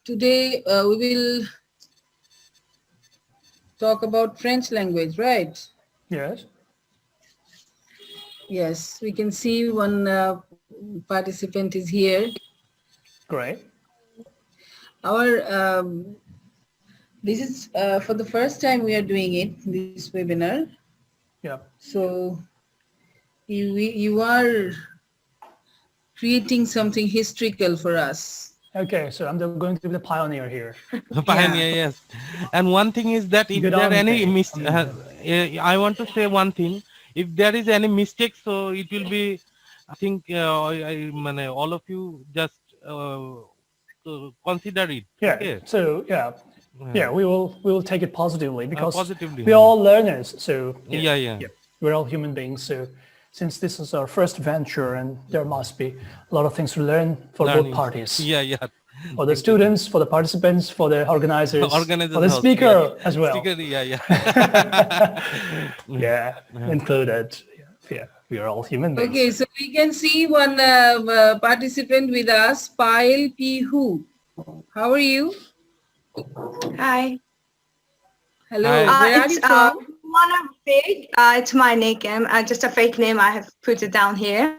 Today we will talk about French language, right? Yes. Yes, we can see one participant is here. Great. Our this is for the first time we are doing it, this webinar. Yeah. So you are creating something historical for us. Okay, so I'm going to be the pioneer here. Yeah. Pioneer, yes. And one thing is that if Good there on any me. I mean, I want to say one thing. If there is any mistake, so it will be, I think, all of you just consider it. yeah. Okay, So yeah, we will take it positively because positively. we're all learners. So Yeah, yeah. we're all human beings. So since this is our first venture, and there must be a lot of things to learn for both Learning. parties. Yeah, yeah. For the students, for the participants, for the organizers, Organizers for the also, speaker yeah. as well. Speaker, yeah, yeah. Yeah, included. Yeah, we are all human beings. Okay, so we can see one participant with us, Pile P. Hu. How are you? Hi. Hello. Hi. Where are It's you from? one of fake. It's my nickname. Just a fake name. I have put it down here.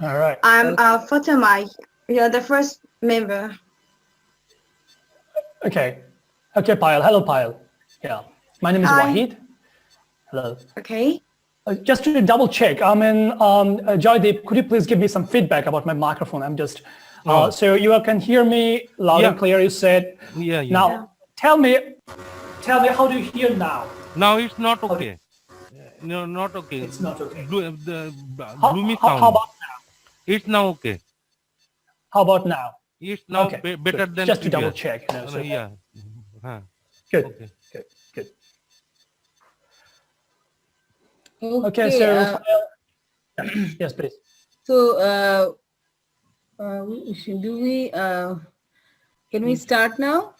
All right. I'm Fatima. You're the first member. Okay. Okay, Payal. Hello, Payal. Yeah. My name is Hi. Wahid. Hello. Okay. Just to double check, I mean, Joydeep, could you please give me some feedback about my microphone? I'm just, so you can hear me loud and Yeah. clear, you said. Yeah, yeah. Now, tell me, how do you hear now? Now it's not okay. No, not okay. It's not okay. Gloomy sound. How about now? It's now okay. How about now? It's now Okay, better good. than Just to double previous. check. You know, so, Yeah. Huh. Good, Okay. good, good. Okay. Okay, so, yes, please. So, do we? Can we start now?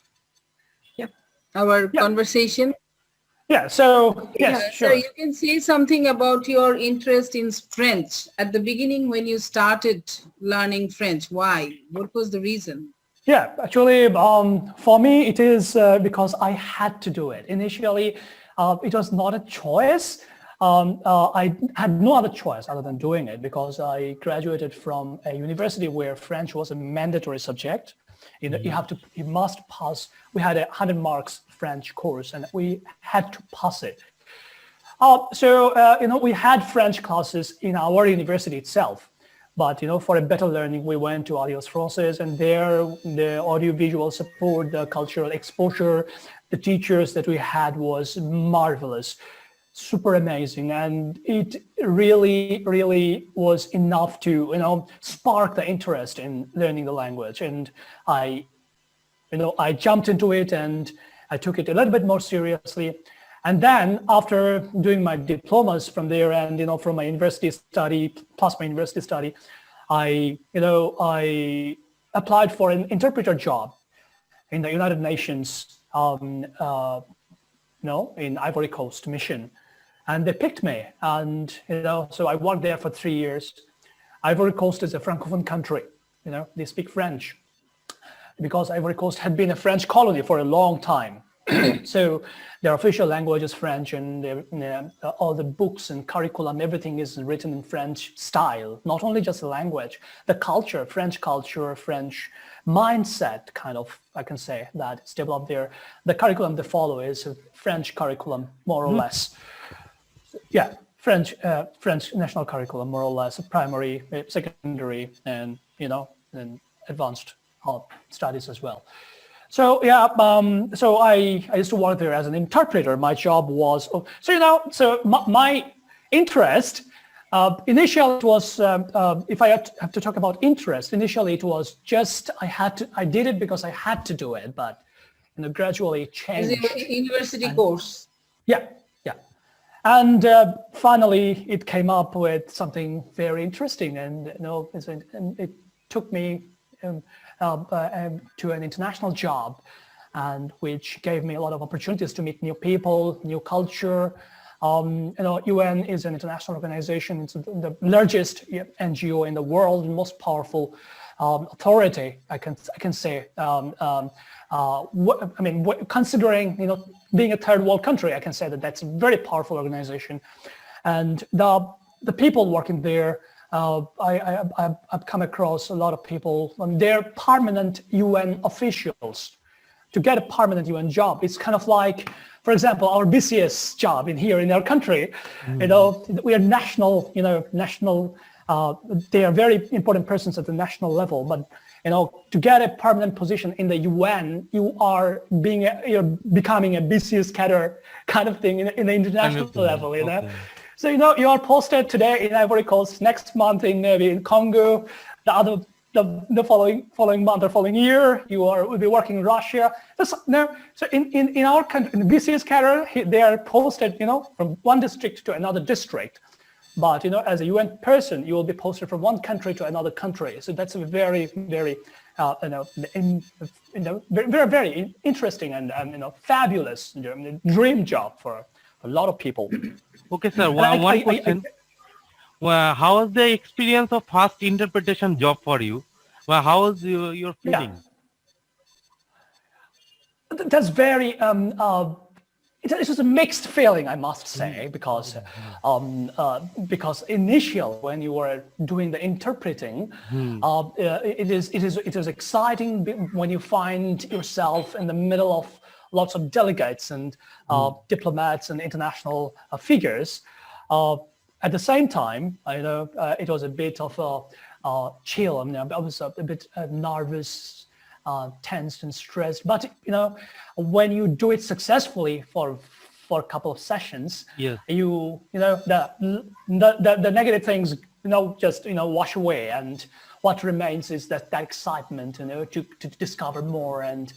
Yeah. Our Yeah. conversation. Yeah, so, yes, So sure. you can say something about your interest in French at the beginning when you started learning French. Why? What was the reason? Yeah, actually, for me, it is because I had to do it. Initially, it was not a choice. I had no other choice other than doing it because I graduated from a university where French was a mandatory subject. You know, you must pass. We had a 100 marks French course, and we had to pass it. We had French classes in our university itself. But, for a better learning, we went to Alliance Française, and there the audiovisual support, the cultural exposure, the teachers that we had was marvelous, super amazing. And it really, really was enough to, spark the interest in learning the language. And I jumped into it and I took it a little bit more seriously. And then after doing my diplomas from there and, from my university study, plus my university study, I applied for an interpreter job in the United Nations, in Ivory Coast mission. And they picked me. And, so I worked there for 3 years. Ivory Coast is a francophone country. They speak French because Ivory Coast had been a French colony for a long time. So their official language is French, and all the books and curriculum, everything is written in French style, not only just the language, the culture, French mindset, kind of, I can say, that is developed there. The curriculum they follow is a French curriculum, more or less. Yeah, French national curriculum, more or less, primary, secondary, and, and advanced studies as well. So so I used to work there as an interpreter. My job was my interest initially it was if I have to talk about interest. Initially it was just I did it because I had to do it, but gradually it changed. Is it a university course? Yeah, and finally it came up with something very interesting, and it took me to an international job, and which gave me a lot of opportunities to meet new people, new culture. UN is an international organization. It's the largest NGO in the world, most powerful authority, I can say. Considering being a third world country, I can say that that's a very powerful organization, and the people working there. I've come across a lot of people, and they're permanent UN officials. To get a permanent UN job, it's kind of like, for example, our BCS job here in our country. We are national. They are very important persons at the national level. But to get a permanent position in the UN, you're becoming a BCS cadre kind of thing in the international level. Okay. So you are posted today in Ivory Coast, next month in Congo, the following month or following year will be working in Russia. So in our country, in the BCS cadre, they are posted from one district to another district. But as a UN person, you will be posted from one country to another country. So that's a very, very very, very interesting and fabulous dream job for a lot of people. Okay, sir. One question. Well, how was the experience of first interpretation job for you? Well, how was your feeling? Yeah. That's very. It was a mixed feeling, I must say, because initial when you were doing the interpreting, it is exciting when you find yourself in the middle of lots of delegates and diplomats and international figures. At the same time, it was a bit of a chill. I was a bit nervous, tensed and stressed. But when you do it successfully for a couple of sessions, the negative things just wash away, and what remains is that excitement to discover more and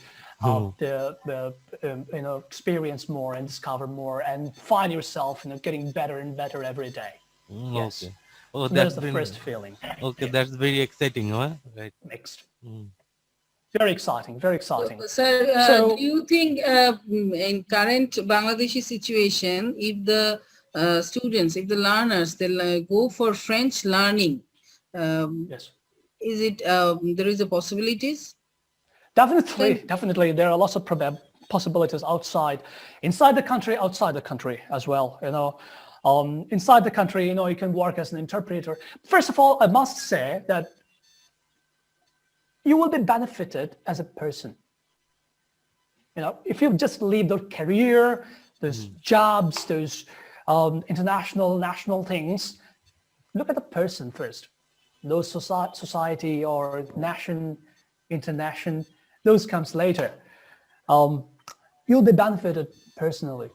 experience more and discover more and find yourself getting better and better every day. Yes. Okay. Oh, so that's the first feeling. Okay, that's very exciting, huh? Right. Mixed. Very exciting, very exciting. Sir, do you think in current Bangladeshi situation, if the students, if the learners, they'll go for French learning, yes, is it there is a possibilities? Definitely. There are lots of possibilities inside the country, outside the country as well. Inside the country, you can work as an interpreter. First of all, I must say that you will be benefited as a person. If you just leave the career, those jobs, those international, national things, look at the person first. Those society or nation, internation, those comes later. You'll be benefited personally.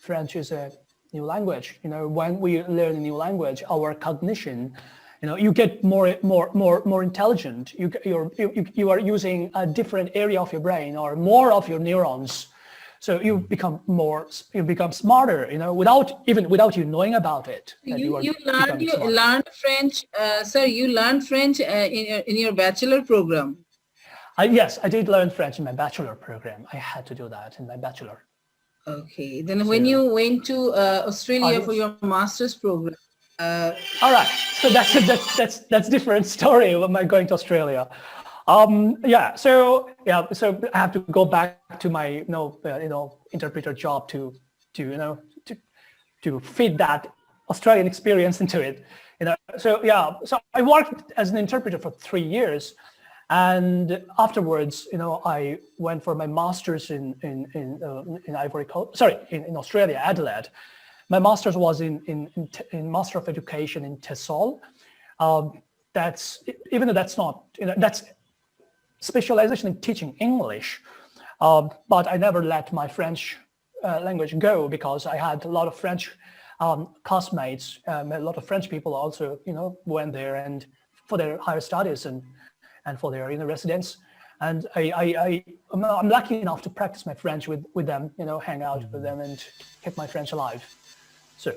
French is a new language. When we learn a new language, our cognition, you get more intelligent. You are using a different area of your brain or more of your neurons. So you become smarter, without you knowing about it. You learn French, sir. You learned French in your bachelor program. Yes, I did learn French in my bachelor program. I had to do that in my bachelor. Okay. Then when you went to Australia for your master's program. All right. So that's different story of my going to Australia. So I have to go back to my interpreter job to fit that Australian experience into it. So I worked as an interpreter for 3 years, and afterwards I went for my master's in Ivory Coast. Sorry, in Australia, Adelaide. My master's was in Master of Education in TESOL. That's not that's specialization in teaching English, but I never let my French language go because I had a lot of French classmates. A lot of French people also, went there and for their higher studies and for their residence. And I'm lucky enough to practice my French with them, hang out with them and keep my French alive. So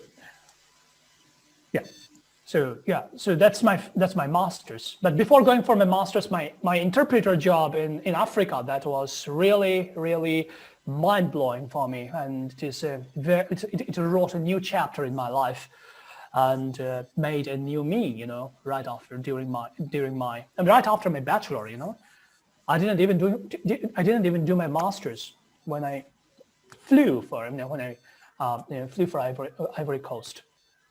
that's my master's. But before going for my master's, my interpreter job in Africa, that was really, really mind-blowing for me, and it wrote a new chapter in my life. and made a new me, right after right after my bachelor, I didn't even do my master's when I flew for Ivory Coast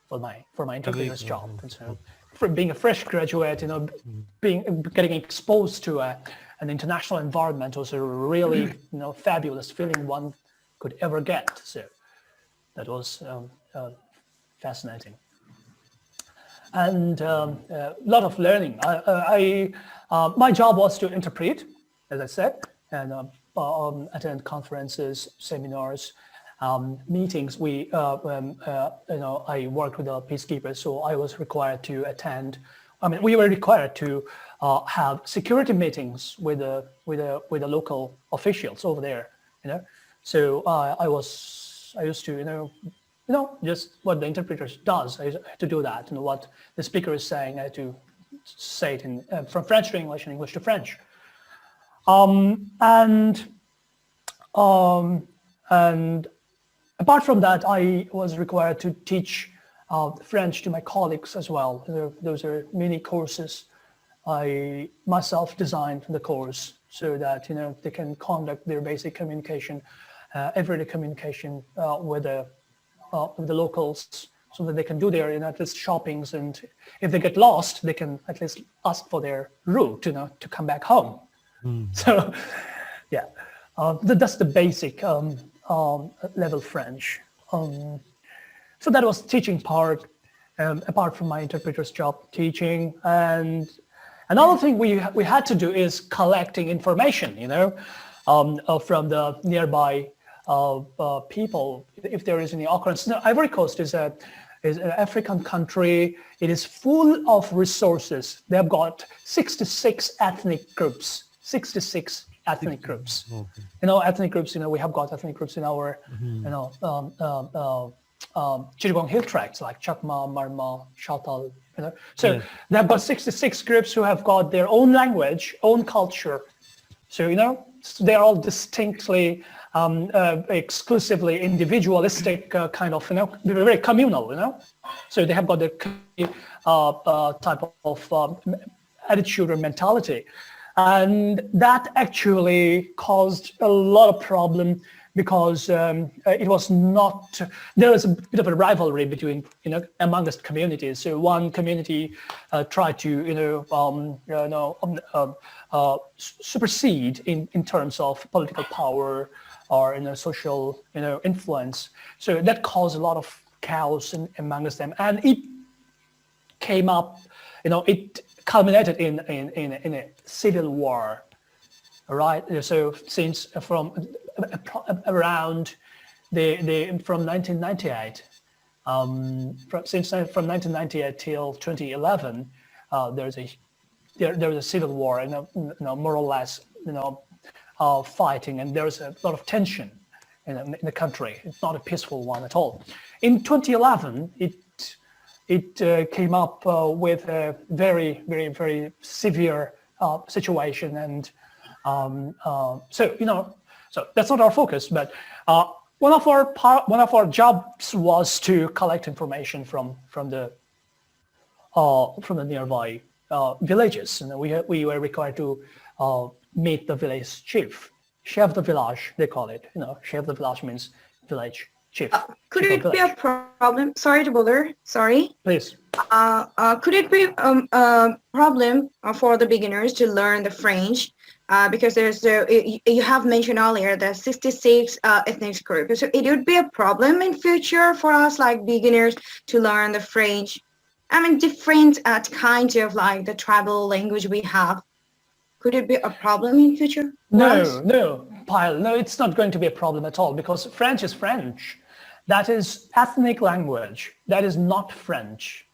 for my interpreter's job. And so, from being a fresh graduate, getting exposed to an international environment was a really fabulous feeling one could ever get. So that was fascinating. And a lot of learning. My job was to interpret, as I said, and attend conferences, seminars, meetings. I worked with the peacekeepers, so I was required to attend. We were required to have security meetings with the local officials over there. So I used to just what the interpreter does. I had to do that. What the speaker is saying, I had to say it from French to English and English to French. And apart from that, I was required to teach French to my colleagues as well. Those are mini courses. I myself designed the course so that they can conduct their basic communication, everyday communication with the locals, so that they can do their at least shoppings, and if they get lost, they can at least ask for their route to come back home. So yeah, that's the basic level French. So that was teaching part, apart from my interpreter's job, teaching. And another thing we had to do is collecting information, from the nearby people, if there is any occurrence. Ivory Coast is an African country. It is full of resources. They have got 66 ethnic groups. 66 ethnic groups. Okay. Ethnic groups. We have got ethnic groups in our, Chittagong Hill tracts like Chakma, Marma, Shatal. So yes. They have got 66 groups who have got their own language, own culture. So they're all distinctly, exclusively individualistic kind of, very communal. So they have got their type of attitude or mentality. And that actually caused a lot of problem because it was not, there was a bit of a rivalry between, amongst communities. So one community tried to, supersede in terms of political power or, social, influence. So that caused a lot of chaos amongst them. And it came up, it culminated in a civil war, right? So since from around from 1998, from 1998 till 2011, there was a civil war, and more or less, fighting, and there was a lot of tension in the country. It's not a peaceful one at all. In 2011, it came up with a very, very, very severe situation, and so that's not our focus. But one of our jobs was to collect information from the nearby villages, and we were required to meet the village chief, chef de village, they call it. Chef de village means village chief. Could it be a problem? Sorry to bother. Sorry. Please. Could it be a problem for the beginners to learn the French? Because there's you have mentioned earlier the 66 ethnic groups. So it would be a problem in future for us like beginners to learn the French. Different kinds of like the tribal language we have. Could it be a problem in future? No, Pyle. No, it's not going to be a problem at all because French is French. That is ethnic language. That is not French.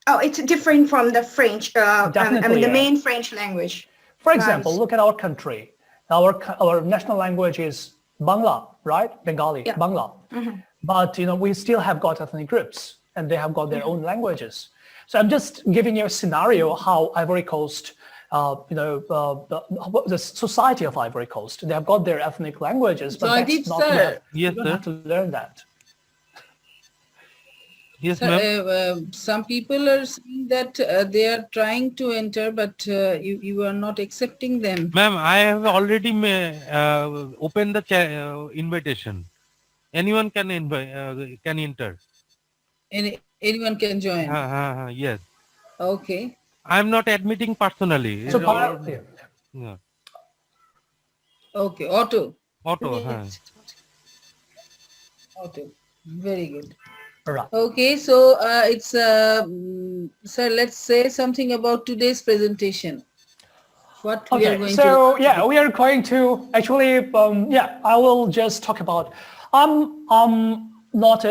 Oh, it's different from the French. The main French language. For example, look at our country. Our national language is Bangla, right? Bengali, yeah. Bangla. Mm-hmm. But we still have got ethnic groups, and they have got their own languages. So I'm just giving you a scenario how Ivory Coast, the society of Ivory Coast, they have got their ethnic languages, but so that's not enough. Yes, you don't have to learn that. Yes, So, ma'am. some people are saying that they are trying to enter, but you are not accepting them. Ma'am, I have already opened the invitation. Anyone can can enter. Anyone can join. Yes. Okay. I'm not admitting personally. So, Yeah. Okay. Auto. Auto. Auto. Very good. right. Okay. So it's sir. Let's say something about today's presentation. What we are Okay, going so to. yeah, we are going to actually, I will just talk about. I'm not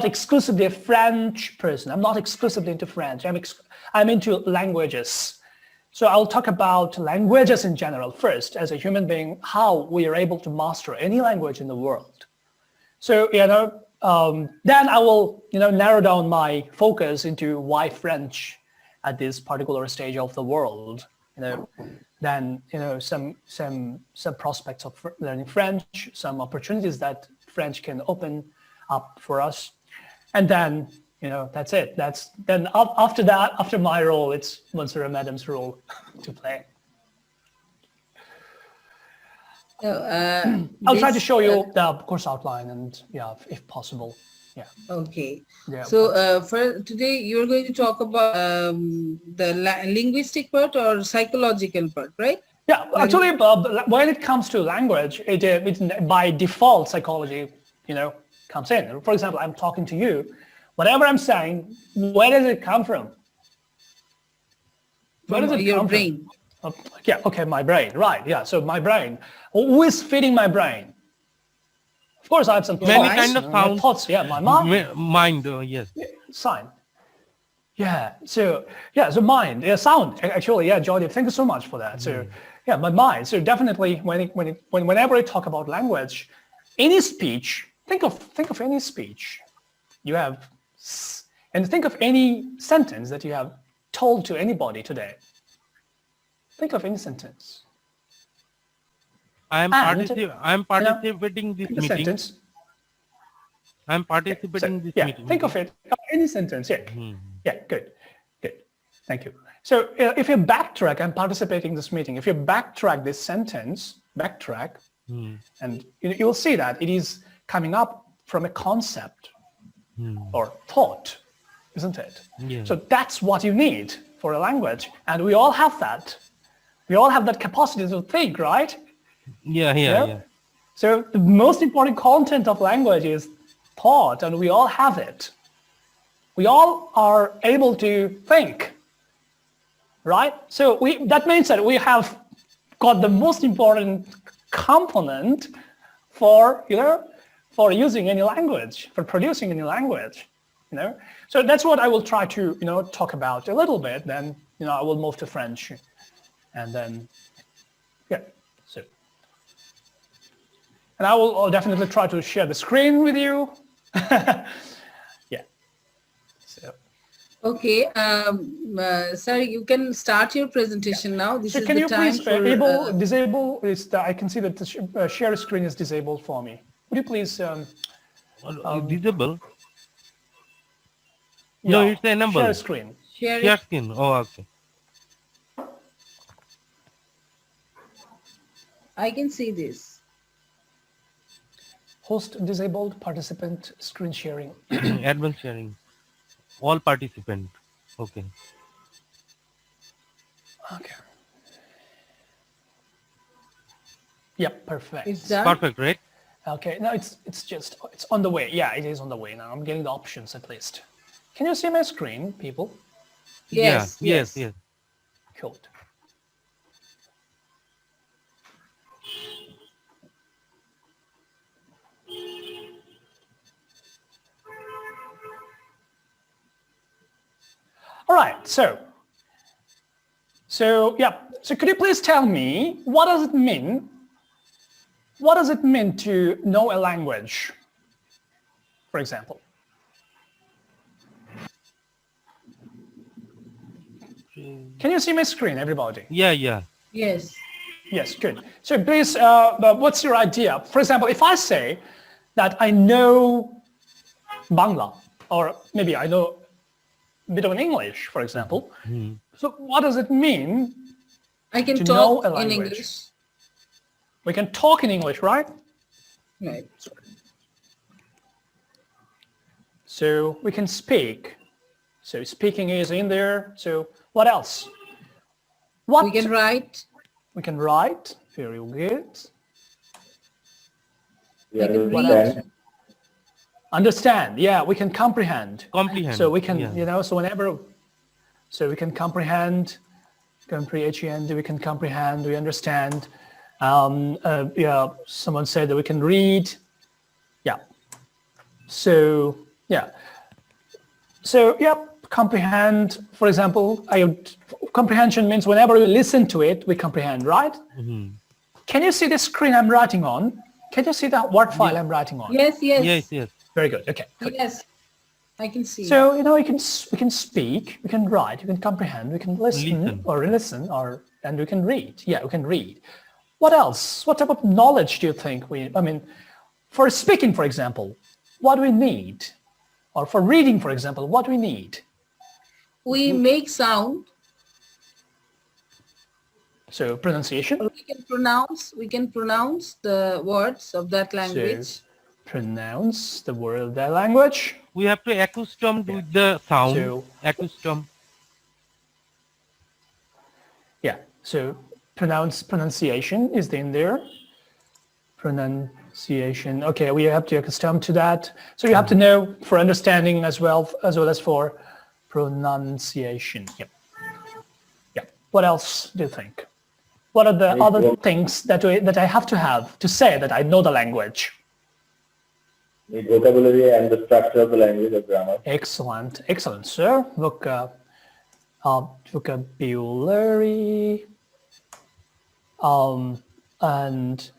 exclusively a French person. I'm not exclusively into French. I'm into languages. So I'll talk about languages in general first, as a human being, how we are able to master any language in the world. So then I will narrow down my focus into why French at this particular stage of the world. Then some prospects of learning French, some opportunities that French can open up for us, and then that's it. Then after that, after my role, it's Monsieur Madam's role to play. I'll try to show you the course outline and if possible. Yeah. Okay. Yeah. So for today, you're going to talk about the linguistic part or psychological part, right? Yeah, actually, when it comes to language, it by default psychology, comes in. For example, I'm talking to you. Whatever I'm saying, where does it come from? Where does it your come brain. from? Yeah, okay, my brain, right? Yeah, so my brain. Who is feeding my brain? Of course, I have some Many thoughts, kind of my sounds. thoughts. Yeah, my mind. Mind. Yes. Sign. Yeah. So mind. Yeah, sound. Actually, yeah, Jordi, thank you so much for that. So yeah, my mind. So definitely, whenever I talk about language, any speech, think of any speech you have, and think of any sentence that you have told to anybody today. Think of any sentence. I'm participating this The meeting. sentence. I'm participating this Yeah, meeting. think of it. Any sentence. Yeah. Yeah. Good. Thank you. So if you backtrack, I'm participating in this meeting. If you backtrack this sentence, and you will see that it is coming up from a concept or thought, isn't it? Yeah. So that's what you need for a language, and we all have that. We all have that capacity to think, right? Yeah. So the most important content of language is thought, and we all have it. We all are able to think, right? So that means that we have got the most important component for using any language, for producing any language. So that's what I will try to talk about a little bit. Then I will move to French, and then so. And I'll definitely try to share the screen with you. Yeah. So. Okay. Sir, you can start your presentation now. This So is can the you time please for disable? I can see that the share screen is disabled for me. Would you please? Visible. Yeah, No, it's enable. Share screen. Share screen. Oh, okay. I can see this. Host disabled, participant screen sharing. Advanced sharing. All participant. Okay. Okay. Yep, perfect. It's done. Perfect, right? Okay, now it's on the way. Yeah, it is on the way now. I'm getting the options at least. Can you see my screen, people? Yes. Yes. Cool. All right, so could you please tell me what does it mean? What does it mean to know a language, for example? Can you see my screen, everybody? Yeah. Yes. Yes, good. So please, what's your idea? For example, if I say that I know Bangla, or maybe I know a bit of English, for example. So what does it mean I can to know talk a in language? English. We can talk in English, right? Right. So we can speak. So speaking is in there. So what else? What We can write. we can write. Very good. We I can What understand. else? Understand. Yeah, we can comprehend. Comprehend. So we can, yeah. so whenever, so we can comprehend, comprehend, we can comprehend, we understand. Yeah, someone said that we can read. Yeah. So, yeah. So, yeah, comprehend, for example, comprehension means whenever we listen to it, we comprehend, right? Can you see the screen I'm writing on? Can you see that Word file I'm writing on? Yes, yes. Yes. Very good. Okay. Good. Yes. I can see. So, we can speak, we can write, we can comprehend, we can listen, and we can read. Yeah, we can read. What else? What type of knowledge do you think for speaking, for example, what do we need? Or for reading, for example, what do we need? We make sound. So pronunciation. We can pronounce the words of that language. So pronounce the word of that language. We have to accustom with the sound. So, Accustom. yeah. So pronunciation is in there. Pronunciation. Okay, we have to accustom to that. So you have to know for understanding as well as for pronunciation. Yep. Yeah. What else do you think? What are the other things that I have to say that I know the language? Need vocabulary and the structure of the language or grammar. Excellent, sir. Vocabulary. And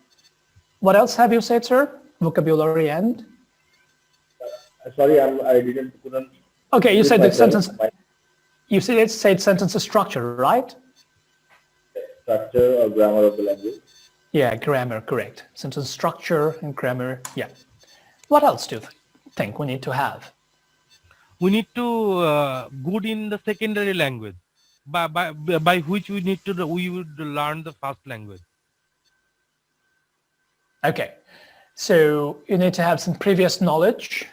what else have you said, sir? Vocabulary and? Sorry, I couldn't. Okay, you said the myself. sentence. You said sentence structure, right? Structure or grammar of the language. Yeah, grammar, correct. Sentence structure and grammar. Yeah. What else do you think we need to have? We need to good in the secondary language, by which we would learn the first language. Okay, so you need to have some previous knowledge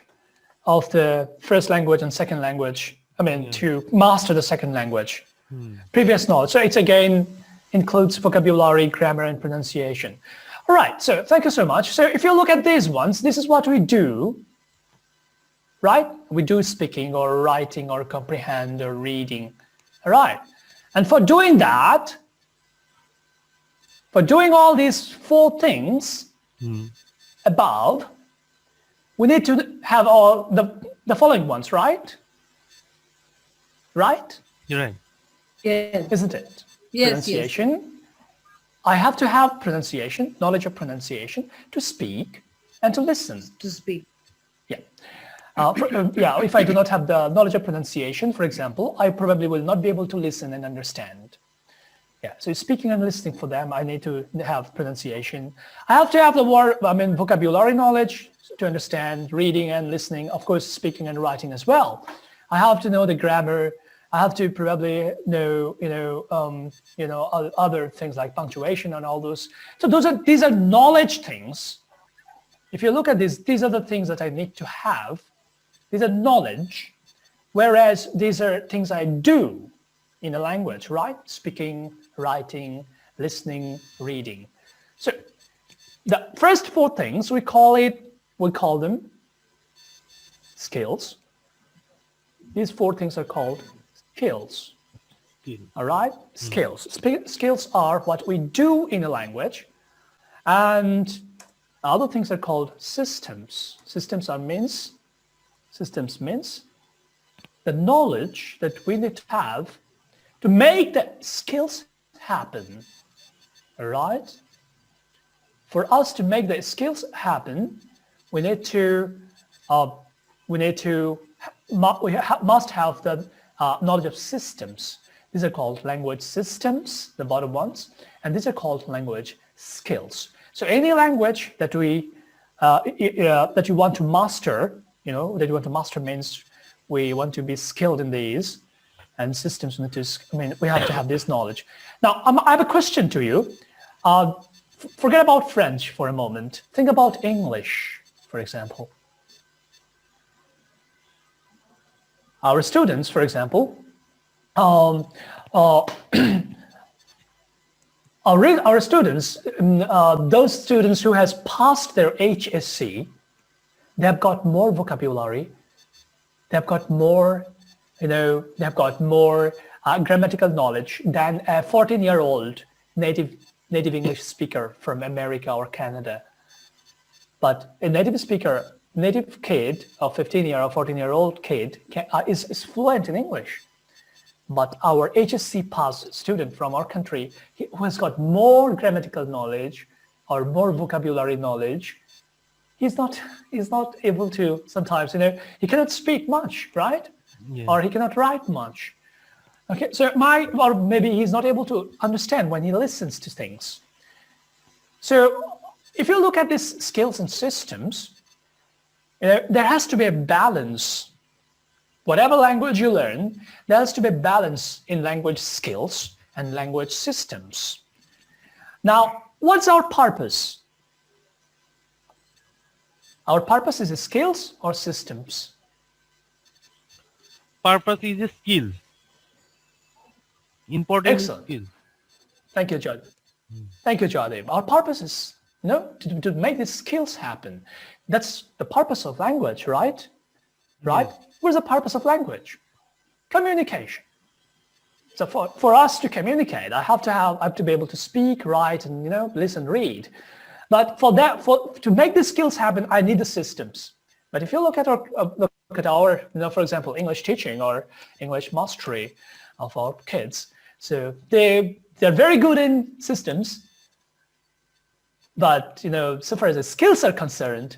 of the first language and second language. To master the second language. Previous knowledge. So it's again includes vocabulary, grammar, and pronunciation. All right, so thank you so much. So if you look at these ones, this is what we do, right? We do speaking or writing or comprehend or reading, all right? And for doing that, for doing all these four things above, we need to have all the following ones, right? Right? You're right. Yes. Isn't it? Yes, Pronunciation. I have to have pronunciation, knowledge of pronunciation, to speak and to listen. To speak. Yeah. If I do not have the knowledge of pronunciation, for example, I probably will not be able to listen and understand. Yeah, so speaking and listening for them, I need to have pronunciation. I have to have the vocabulary knowledge to understand reading and listening, of course, speaking and writing as well. I have to know the grammar. I have to probably know, other things like punctuation and all those. So these are knowledge things. If you look at these are the things that I need to have. These are knowledge, whereas these are things I do in a language, right? Speaking, writing, listening, reading. So the first four things we call them skills. These four things are called skills. All right? Skills. Skills are what we do in a language. And other things are called systems. Systems means the knowledge that we need to have to make the skills happen. All right? For us to make the skills happen, we must have the knowledge of systems. These are called language systems, the bottom ones, and these are called language skills. So any language that you want to master, that you want to master means we want to be skilled in these, and systems need to, we have to have this knowledge. Now, I have a question to you. Forget about French for a moment. Think about English, for example. Our students, for example, our students, those students who has passed their HSC, they have got more vocabulary, they have got more, they have got more grammatical knowledge than a 14-year-old native English speaker from America or Canada. But a native kid, a 15-year or 14-year-old kid is fluent in English. But our HSC pass student from our country who has got more grammatical knowledge or more vocabulary knowledge, he's not able to sometimes, he cannot speak much, right? Yeah. Or he cannot write much. Okay, so or maybe he's not able to understand when he listens to things. So if you look at these skills and systems, there has to be a balance. Whatever language you learn, there has to be a balance in language skills and language systems. Now, what's our purpose? Our purpose is skills or systems? Purpose is a skill. Important Excellent. skill. Thank you, Jad. Thank you, Jadev. Our purpose is to make these skills happen. That's the purpose of language, right? Right? Yeah. What's the purpose of language? Communication. So for us to communicate, I have to be able to speak, write, and listen, read. But to make these skills happen, I need the systems. But if you look at our for example, English teaching or English mastery of our kids, so they're very good in systems, but so far as the skills are concerned,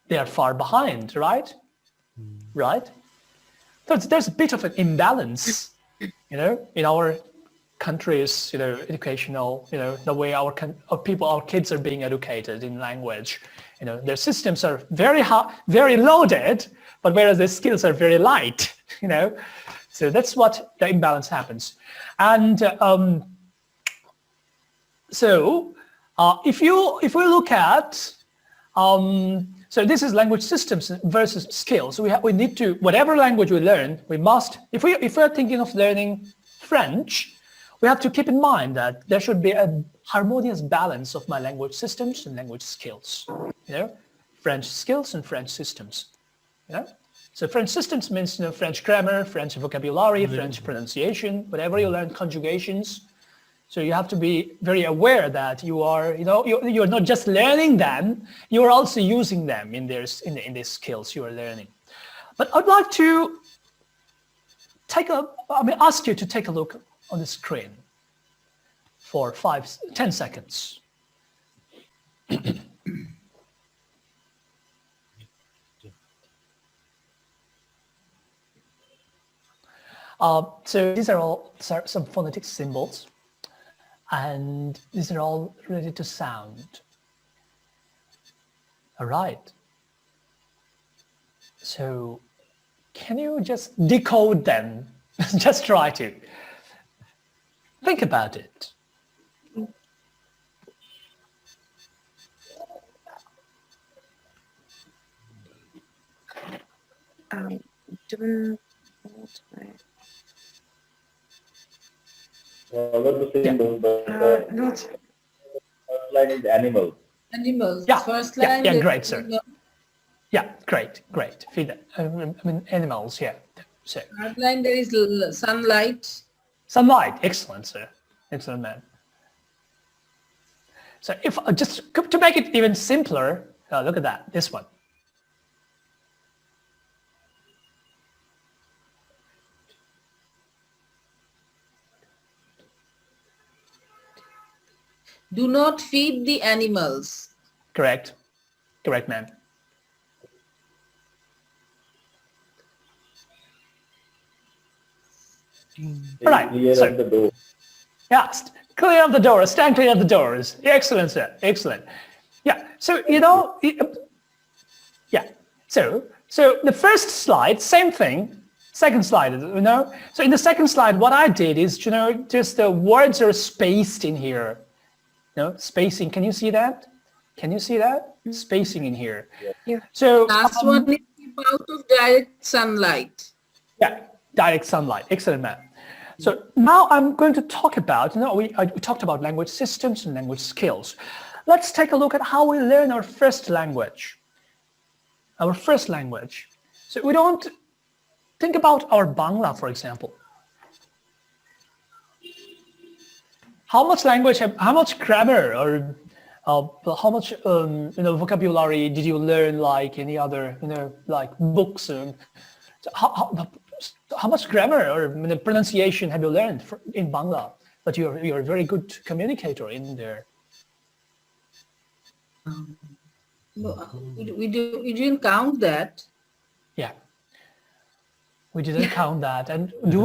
they are far behind, right? Right? So there's a bit of an imbalance, in our country's, educational, the way our kids are being educated in language. Their systems are very loaded, but whereas their skills are very light, So that's what the imbalance happens. And if we look at, so this is language systems versus skills. We need to, whatever language we learn, we must, if we're thinking of learning French, we have to keep in mind that there should be a harmonious balance of my language systems and language skills. French skills and French systems. So French systems means French grammar, French vocabulary, French pronunciation, whatever you learn, conjugations. So you have to be very aware that you are, you're not just learning them, you are also using them in the skills you are learning. But I'd like to ask you to take a look on the screen for 10 seconds. So these are all some phonetic symbols, and these are all related to sound. All right. So can you just decode them? Just try to. Think about it. The same, but Not. first line is animal. Animals. Yeah, First yeah, line. yeah, is- great, sir. Yeah, great. Feed, animals, yeah. So, Third line there is sunlight. sunlight, excellent, sir. Excellent, man. So if just to make it even simpler, look at that, this one. Do not feed the animals. Correct, man. All right, Clear so, of the door. yeah, clear of the doors, stand clear of the doors. Excellent, sir, excellent. Yeah, so, yeah, so So the first slide, same thing. Second slide, you know. So in the second slide, what I did is, you know, just the words are spaced in here. You know, spacing. Can you see that? Can you see that? Spacing in here. Yeah. So Last one is keep out of direct sunlight. yeah, direct sunlight. Excellent, man. So now I'm going to talk about, you know, we talked about language systems and language skills. Let's take a look at how we learn our first language. Our first language. So we don't think about our Bangla, for example. How much language, how much grammar or how much you know, vocabulary did you learn, like any other, you know, like books? So how much grammar or pronunciation have you learned in Bangla? But you're a very good communicator in there. We didn't count that. Yeah, we didn't count that. And do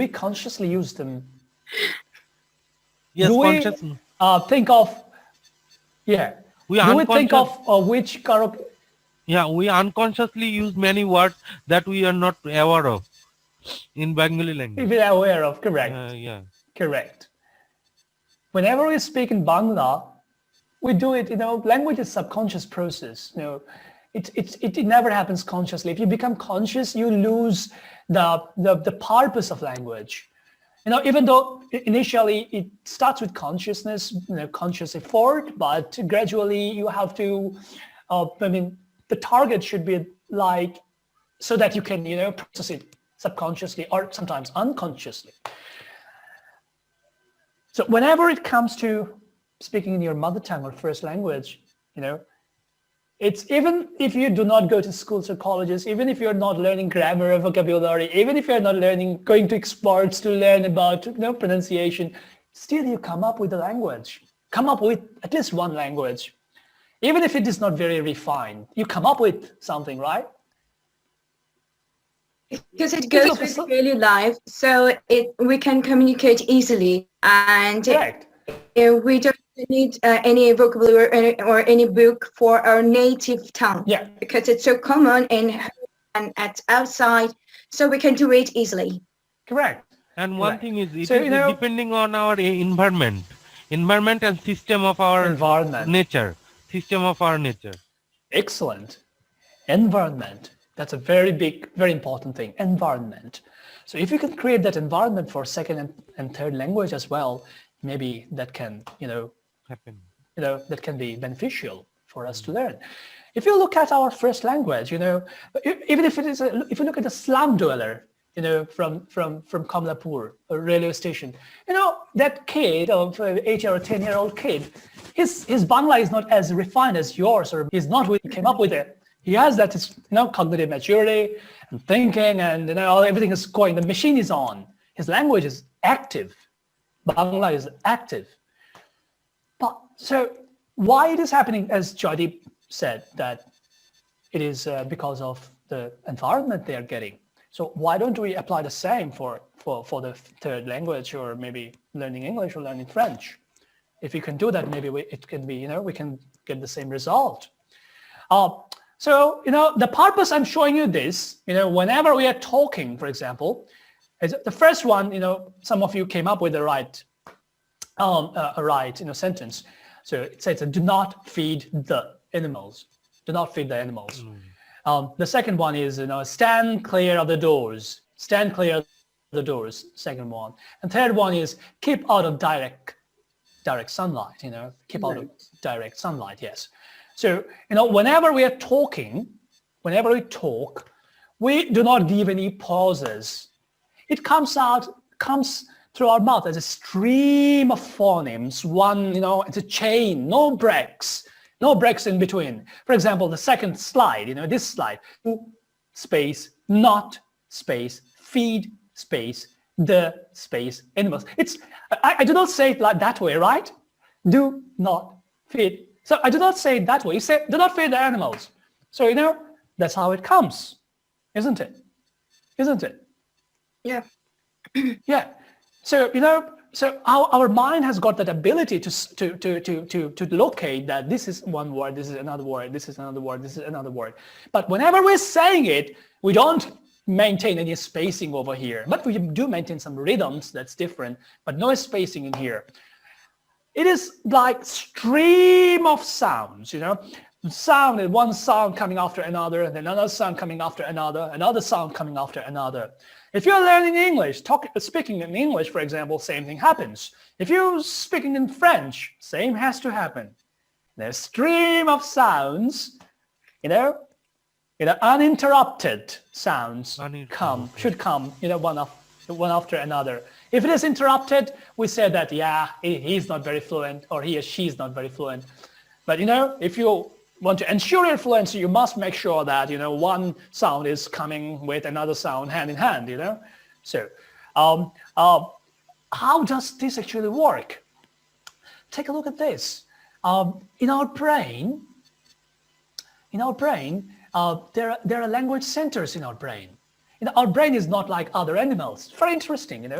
we consciously use them? Yes, Do we consciously. think of, yeah, We do we think unconscious- of which karaoke? Yeah, we unconsciously use many words that we are not aware of in Bengali language. We are aware of, correct, Yeah. correct. Whenever we speak in Bangla, we do it, you know, language is subconscious process, you know, it never happens consciously. If you become conscious, you lose the purpose of language. You know, even though initially it starts with consciousness, you know, conscious effort, but gradually you have to, I mean, the target should be like, so that you can, you know, process it subconsciously or sometimes unconsciously. So whenever it comes to speaking in your mother tongue or first language, you know, it's even if you do not go to schools or colleges, even if you're not learning grammar or vocabulary, even if you're not going to experts to learn about, you know, pronunciation, still you come up with a language, come up with at least one language. Even if it is not very refined, you come up with something, right? Because it goes with daily life, so we can communicate easily, and Correct. We don't need any vocabulary or any book for our native tongue. Yeah. Because it's so common and at outside, so we can do it easily. Correct. And one Right. thing is, it So, is you know, depending on our environment and system of our environment. nature, system of our nature. Excellent. Environment. That's a very big, very important thing. Environment. So if you can create that environment for second and third language as well, maybe that can, Happen. That can be beneficial for us to learn. If you look at our first language, even if it is, if you look at a slum dweller, from Kamlapur, a railway station, that kid of 8 or 10-year-old kid, his Bangla is not as refined as yours, or he's not came up with it. He has that, cognitive maturity and thinking, and everything is going. The machine is on. His language is active. Bangla is active. But so why it is happening, as Joydeep said, that it is because of the environment they are getting. So why don't we apply the same for the third language, or maybe learning English or learning French? If you can do that, maybe it can be, we can get the same result. So, the purpose I'm showing you this, whenever we are talking, for example, is the first one, some of you came up with the right, sentence. So it says, do not feed the animals. Do not feed the animals. The second one is, stand clear of the doors. Stand clear of the doors, second one. And third one is keep out of direct sunlight, keep out of direct sunlight, yes. So, whenever we are talking, whenever we talk, we do not give any pauses. It comes through our mouth as a stream of phonemes, one, it's a chain, no breaks in between. For example, the second slide, this slide, space, not space, feed space, the space, animals. I do not say it like that way, right? Do not feed. So I do not say it that way. You say, do not feed the animals. So, that's how it comes, isn't it? Isn't it? Yeah. Yeah. So, so our mind has got that ability to locate that this is one word, this is another word, this is another word, this is another word. But whenever we're saying it, we don't maintain any spacing over here, but we do maintain some rhythms. That's different, but no spacing in here. It is like stream of sounds, sound and one sound coming after another, and then another sound coming after another sound coming after another. If you're learning English, speaking in English, for example, same thing happens. If you're speaking in French, same has to happen. The stream of sounds, uninterrupted sounds should come, one after another. If it is interrupted, we say that, he's not very fluent, or he or she is not very fluent. But, if you want to ensure your fluency, you must make sure that, one sound is coming with another sound hand in hand, So, how does this actually work? Take a look at this. In our brain, there are language centers in our brain. Our brain is not like other animals. It's very interesting,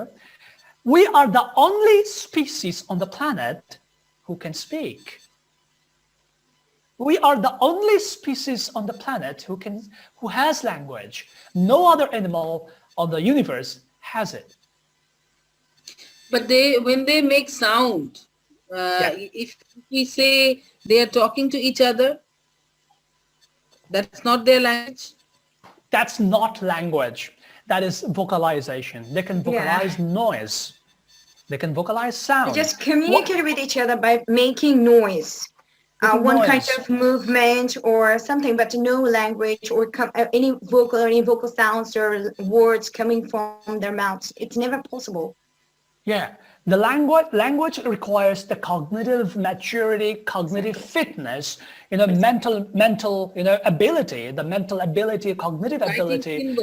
We are the only species on the planet who can speak. We are the only species on the planet who has language. No other animal on the universe has it. But when they make sound, if we say they are talking to each other, that's not their language? That's not language. That is vocalization. They can vocalize noise. They can vocalize sound. They just communicate with each other by making noise. One kind of movement or something, but no language or any vocal sounds or words coming from their mouths. It's never possible. Yeah, the language requires the cognitive maturity, cognitive fitness, mental, ability, the mental ability, cognitive ability,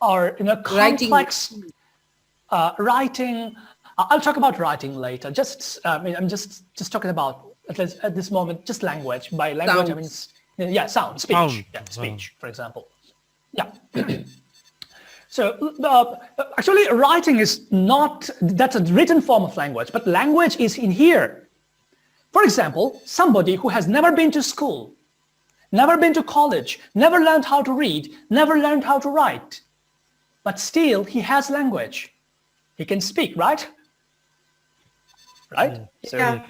or complex writing. I'll talk about writing later. I'm just talking about at this moment just language. By language, Sounds. I mean sound, speech, speech, for example. Yeah. So actually writing is not, that's a written form of language, but language is in here. For example, somebody who has never been to school, never been to college, never learned how to read, never learned how to write, but still he has language. He can speak, right? Right? So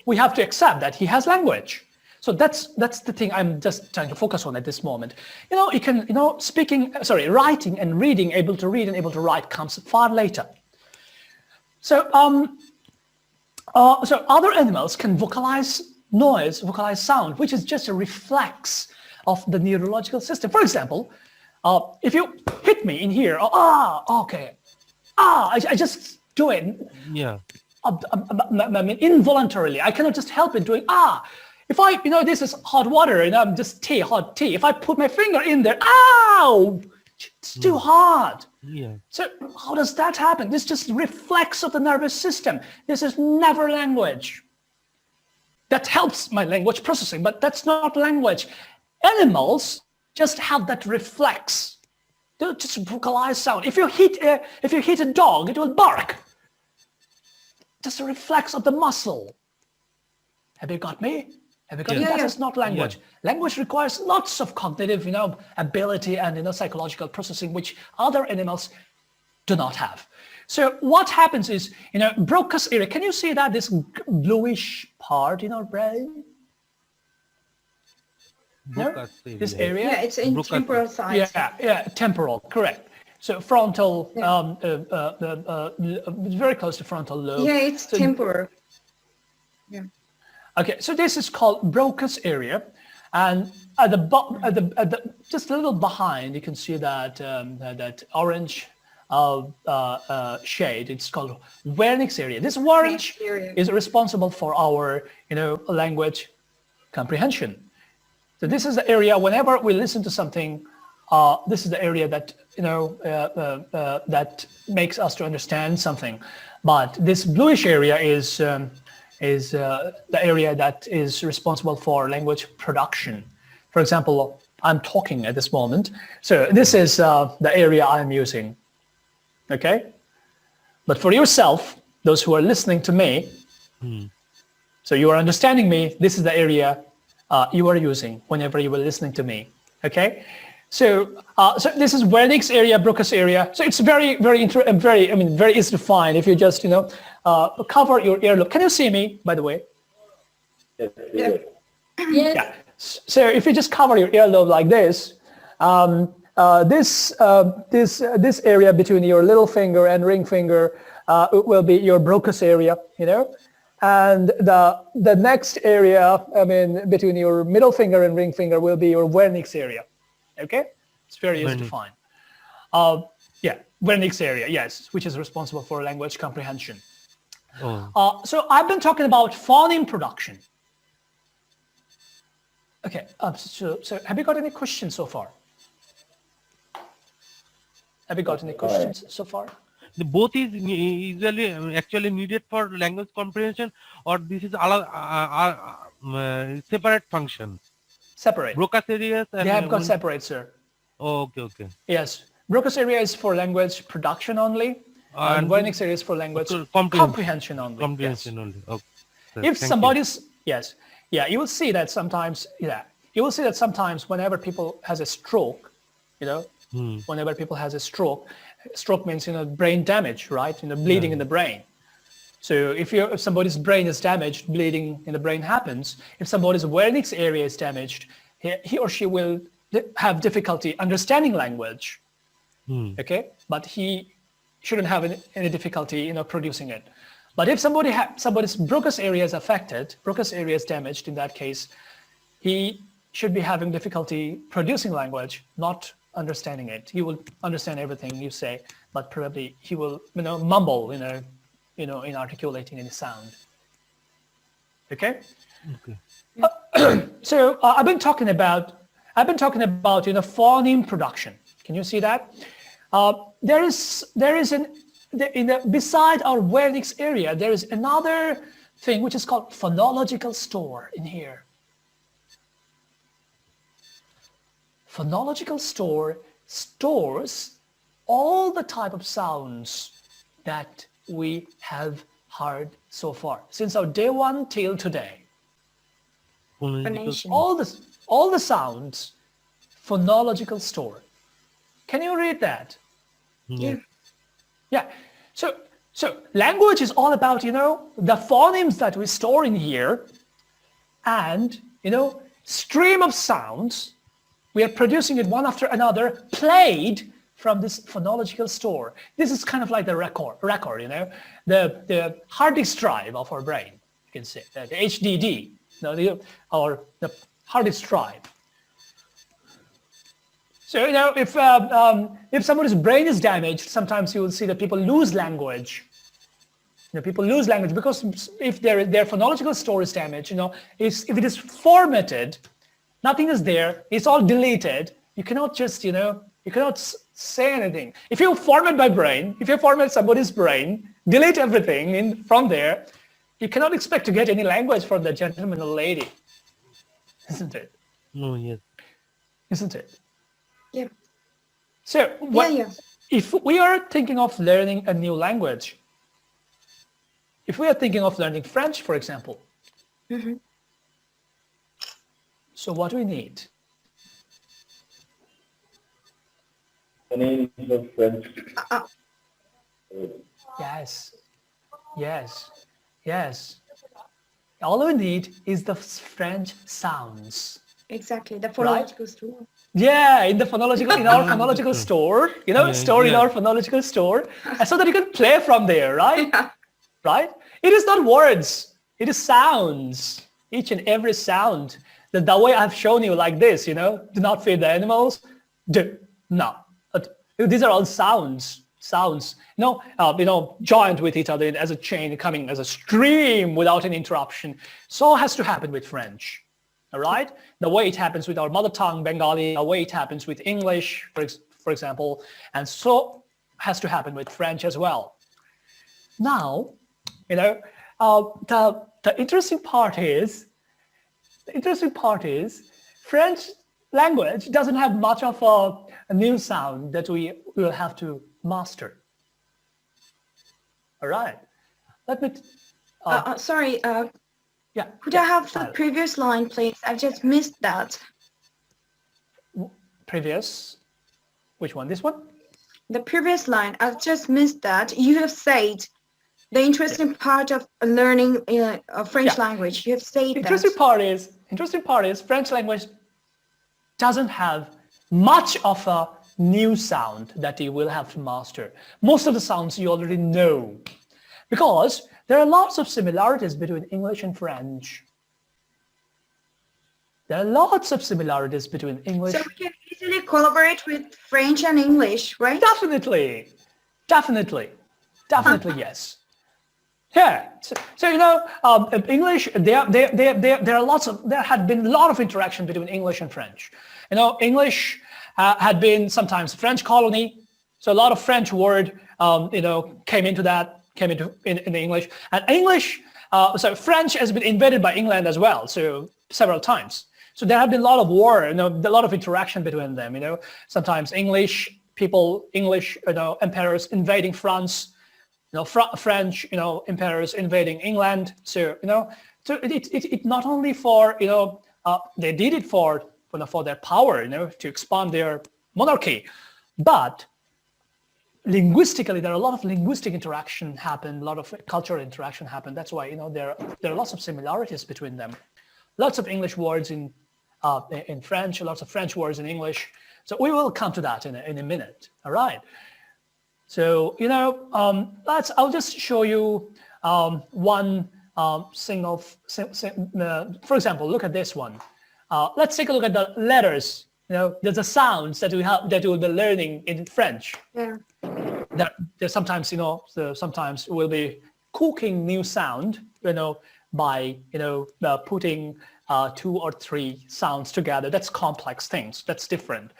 we have to accept that he has language. So that's the thing I'm just trying to focus on at this moment. You can, writing and reading, able to read and able to write comes far later. So, so other animals can vocalize noise, vocalize sound, which is just a reflex of the neurological system. For example, if you hit me in here, I just do it. Yeah. I mean, involuntarily, I cannot just help it doing If I, this is hot water and I'm just hot tea. If I put my finger in there, it's too hard. Yeah. So how does that happen? This just reflex of the nervous system. This is never language. That helps my language processing, but that's not language. Animals just have that reflex. They'll just vocalize sound. If you hit a dog, it will bark. Just a reflex of the muscle. Have you got me? Have you got me? That is not language. Yeah. Language requires lots of cognitive, ability and psychological processing, which other animals do not have. So what happens is, Broca's area. Can you see that this bluish part in our brain? This area. Yeah, it's in temporal side. Yeah, temporal. Correct. So frontal, very close to frontal lobe. Yeah, it's temporal. Yeah. Okay, so this is called Broca's area, and at the just a little behind, you can see that that orange shade. It's called Wernicke's area. This orange is responsible for our language comprehension. So this is the area. Whenever we listen to something, this is the area that that makes us to understand something. But this bluish area is the area that is responsible for language production. For example, I'm talking at this moment, so this is the area I'm using. Okay, But for yourself, those who are listening to me, so you are understanding me, this is the area you are using whenever you were listening to me, okay? So, so this is Wernicke's area, Broca's area. So it's very easy to find if you just, cover your earlobe. Can you see me, by the way? Yes. Yes. Yeah. So if you just cover your earlobe like this, this area between your little finger and ring finger will be your Broca's area, and the next area, between your middle finger and ring finger will be your Wernicke's area. Okay, it's very easy to find. Wernicke's area, yes, which is responsible for language comprehension. So I've been talking about phoneme production. Okay, so have you got any questions so far? Have you got any questions so far? The both is usually actually needed for language comprehension, or this is separate function? Separate. Broca's areas and They have got separate, sir. Oh, okay. Yes, Broca's area is for language production only, and Wernicke's area is for language comprehension only. Comprehension only. Okay. If somebody's you will see that sometimes. You will see that sometimes whenever people has a stroke, whenever people has a stroke means brain damage, right? Bleeding in the brain. So if somebody's brain is damaged, bleeding in the brain happens. If somebody's Wernicke's area is damaged, he or she will have difficulty understanding language. Okay, but he shouldn't have any difficulty producing it. But if somebody's Broca's area is affected, Broca's area is damaged, in that case, he should be having difficulty producing language, not understanding it. He will understand everything you say, but probably he will mumble in articulating any sound. Okay. So I've been talking about phoneme production. Can you see that? Beside our Wernicke's area, there is another thing which is called phonological store in here. Phonological store stores all the type of sounds that we have heard so far, since our day one till today. All the sounds, phonological store. Can you read that? Yeah. So language is all about, the phonemes that we store in here, and, stream of sounds. We are producing it one after another, played from this phonological store. This is kind of like the record, the hard disk drive of our brain. You can say the HDD, the hard disk drive. So if somebody's brain is damaged, sometimes you will see that people lose language. People lose language because if their phonological store is damaged, if it is formatted. Nothing is there. It's all deleted. You cannot just, you cannot say anything. If you format somebody's brain, delete everything from there, you cannot expect to get any language from the gentleman or lady. Isn't it? No, yes. Isn't it? Yeah. So if we are thinking of learning a new language, if we are thinking of learning French, for example, so what do we need? Phonemes of French. Yes. All we need is the French sounds. Exactly, the phonological store. Yeah, in our phonological store, in our phonological store, so that you can play from there, right? Yeah. Right? It is not words, it is sounds. Each and every sound. The way I've shown you like this, do not feed the animals. These are all sounds, joined with each other as a chain, coming as a stream without an interruption. So has to happen with French, all right? The way it happens with our mother tongue, Bengali, the way it happens with English, for example, and so has to happen with French as well. Now, the interesting part is, French language doesn't have much of a new sound that we will have to master. All right. Let me. Sorry, Yeah. could yeah, I have the Tyler. previous line, please? I've just missed that. Previous. Which one? This one? The previous line, I've just missed that. You have said the interesting part of learning a French Yeah. language. You have said Interesting part is French language doesn't have much of a new sound that you will have to master. Most of the sounds you already know, because there are lots of similarities between English and French. There are lots of similarities between English. So we can easily collaborate with French and English, right? Definitely, yes. Yeah. So English. There had been a lot of interaction between English and French. English had been sometimes French colony, so a lot of French word came into in English, and English. So French has been invaded by England as well, so several times. So there have been a lot of war, a lot of interaction between them. Sometimes English emperors invading France. French, emperors invading England. So, so it not only for, they did it for their power, to expand their monarchy, but linguistically, there are a lot of linguistic interaction happen, a lot of cultural interaction happen. That's why, there are lots of similarities between them. Lots of English words in French, lots of French words in English. So we will come to that in a minute. All right. So, I'll just show you one for example, look at this one. Let's take a look at the letters. There's the sounds that we'll be learning in French. Yeah. There sometimes, sometimes we'll be cooking new sound, by, putting 2 or 3 sounds together. That's complex things. That's different.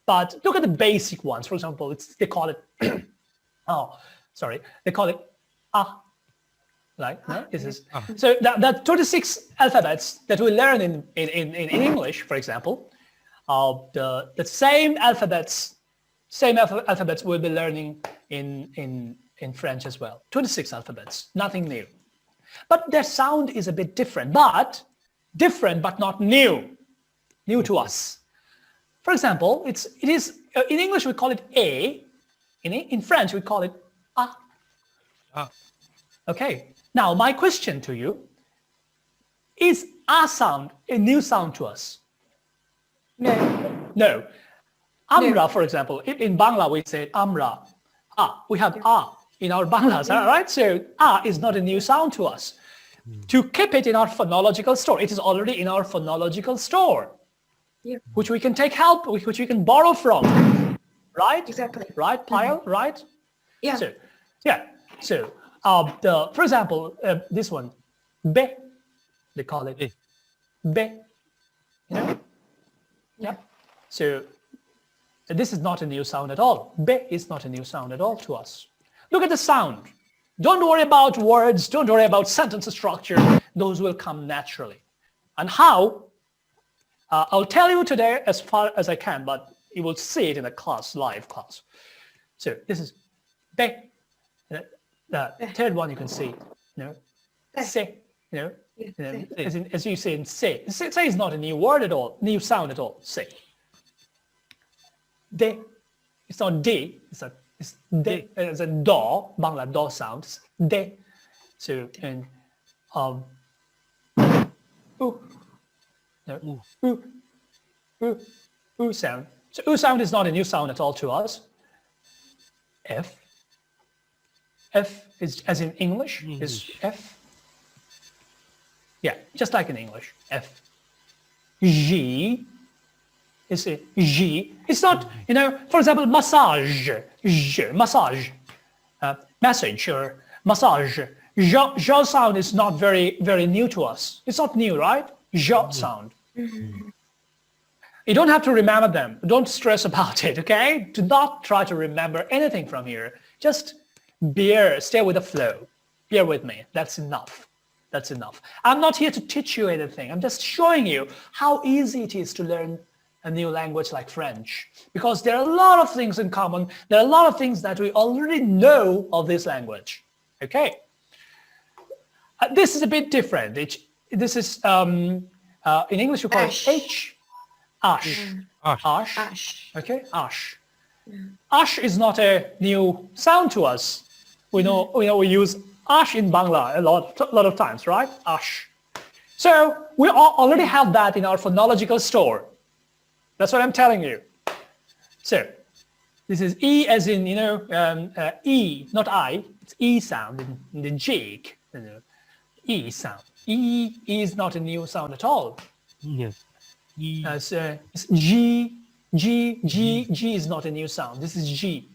But look at the basic ones. For example, they call it, they call it right? No? This is so that 26 alphabets that we learn in English, for example, the same alphabets we'll be learning in French as well. 26 alphabets, nothing new. But their sound is a bit different, but not new to us. For example, it is in English we call it a, in French we call it a. Okay. Now my question to you is: a sound a new sound to us? No. Amra, for example, in Bangla we say amra. We have in our Banglas, right? So is not a new sound to us. To keep it in our phonological store, it is already in our phonological store. Yeah. Which we can take help, which we can borrow from, right? Exactly. Right, Payal, right? Yeah. So, yeah. So, for example, this one, be, they call it be. Yeah. So, this is not a new sound at all. Be is not a new sound at all to us. Look at the sound. Don't worry about words. Don't worry about sentence structure. Those will come naturally. And how? I'll tell you today as far as I can, but you will see it in a class, live class. So this is be. The third one you can see, say, as you say in say. Say is not a new word at all, new sound at all. Say. De. It's not de. It's de. It's a do. Bangla do sound. De. So and sound. So sound is not a new sound at all to us. F is, as in English, is F. Yeah, just like in English. F. G is a G. It's not, for example, massage. Massage. Message or massage. J sound is not very, very new to us. It's not new, right? J sound. You don't have to remember them. Don't stress about it, okay? Do not try to remember anything from here. Just stay with the flow. Bear with me. That's enough. That's enough. I'm not here to teach you anything. I'm just showing you how easy it is to learn a new language like French. Because there are a lot of things in common. There are a lot of things that we already know of this language. Okay. This is a bit different. This is in English we call it H. Ash. Ash. Ash. Okay. Ash. Ash is not a new sound to us. We use ash in Bangla a lot of times, right? Ash. So we already have that in our phonological store. That's what I'm telling you. So this is E as in, E, not I. It's E sound in the jig. E sound. E is not a new sound at all. Yes. E. It's G. G is not a new sound. This is G.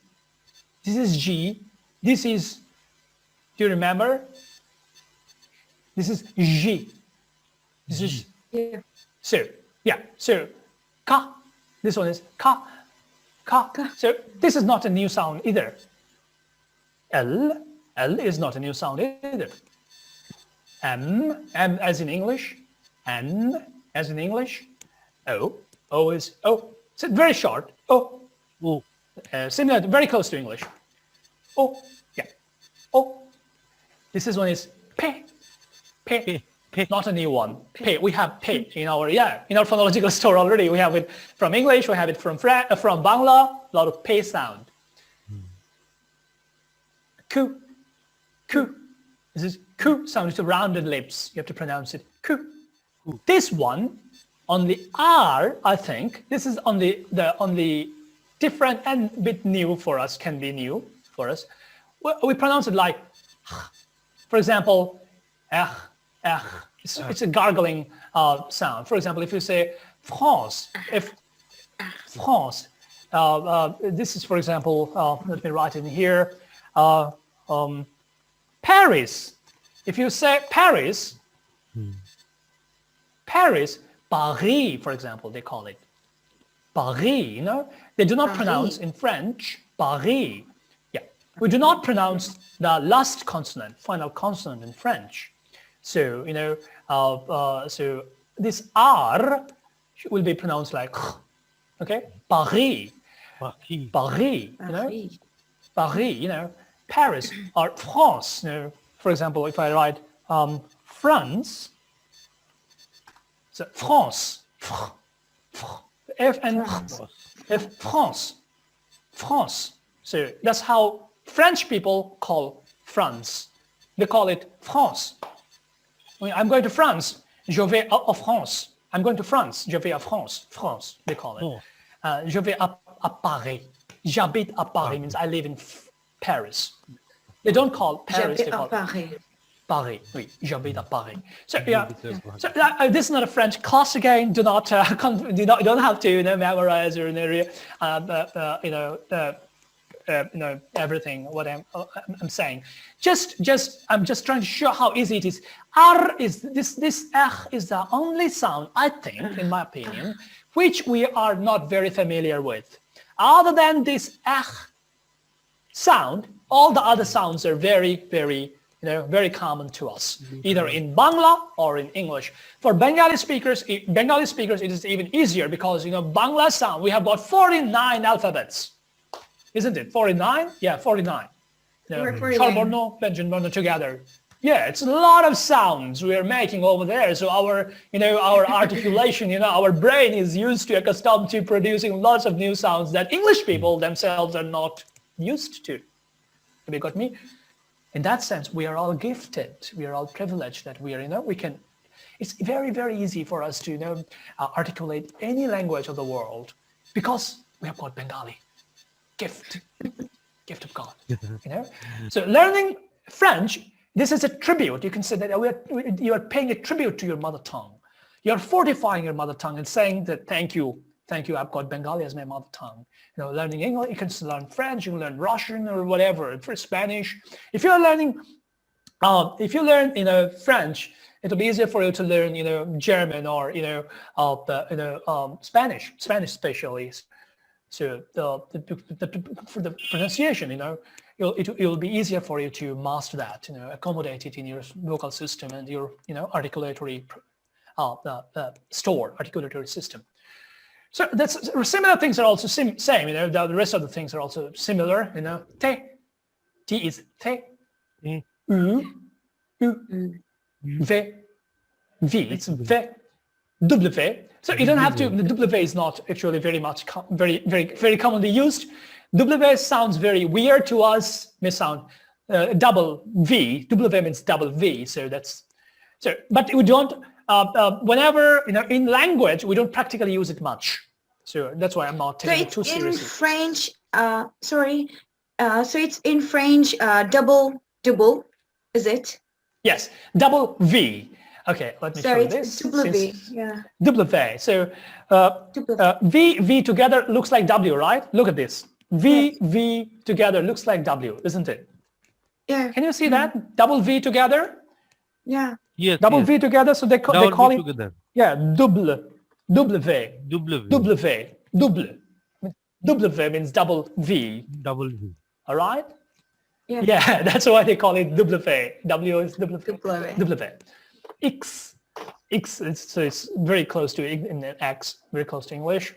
This is G. This is, do you remember? This is G. This is, so ka. This one is ka. So this is not a new sound either. L is not a new sound either. M as in English. N as in English. O is O. So very short. O. Similar, very close to English. O. Yeah. O. This is one is P. Not a new one. P. We have P in our phonological store already. We have it from English. We have it from Bangla. A lot of P sound. Ku. This is ku sound. It's a rounded lips. You have to pronounce it. Ku. This one on the R, I think. This is on the different and bit new for us. Can be new for us. We pronounce it like, for example, it's a gargling sound. For example, if you say France, France, this is, for example, let me write it in here. Paris. If you say Paris, Paris, Paris, for example, they call it Paris. They do not pronounce in French Paris. Yeah, we do not pronounce the last consonant, final consonant in French. So so this R will be pronounced like, okay, Paris, Paris, Paris, Paris or France. For example, if I write France, so France, F and F, France. So that's how French people call France. They call it France. I'm going to France. Je vais à France. I'm going to France. Je vais à France. France, they call it. Je vais à Paris. J'habite à Paris means I live in Paris. They don't call Paris. They call Paris. Paris. Oui, j'habite à Paris. So this is not a French class again. Do not you don't have to memorize or everything what I'm saying. I'm just trying to show how easy it is. R is this R is the only sound, I think, in my opinion, which we are not very familiar with. Other than this R sound, all the other sounds are very, very, very common to us, either in Bangla or in English. For Bengali speakers, it is even easier because Bangla sound, we have got 49 alphabets. Isn't it? 49? Yeah, 49. Sharborno, Benjin together. Yeah, it's a lot of sounds we are making over there. So our articulation, our brain is accustomed to producing lots of new sounds that English people themselves are not used to. Have you got me? In that sense, we are all gifted. We are all privileged that we are, we can. It's very, very easy for us to, articulate any language of the world because we have got Bengali. Gift of God. So learning French, this is a tribute. You can say that you are paying a tribute to your mother tongue. You are fortifying your mother tongue and saying that thank you, I've got Bengali as my mother tongue. Learning English, you can learn French, you can learn Russian or whatever, for Spanish. If you learn French, it'll be easier for you to learn, German or Spanish especially. So for the pronunciation, it'll be easier for you to master that, accommodate it in your vocal system and your, articulatory articulatory system. So that's similar things are also same. The rest of the things are also similar. T is te. V, V, it's V, W. So you don't have to, the W is not actually very much, very commonly used. W sounds very weird to us, may sound double V, W means double V, so that's, but we don't, whenever, in language, we don't practically use it much. So that's why I'm not taking it too seriously. In French, so it's in French, double, is it? Yes, double V. Okay, let me show you this. Double V, yeah. W. So V together looks like W, right? Look at this. V together looks like W, isn't it? Yeah. Can you see that? Double V together? Yeah. Yes. Double V together, so they call it together. Yeah, double means double V. Double V. All right? Yeah, that's why they call it W. W is W. W. X, so it's very close to in X, very close to English.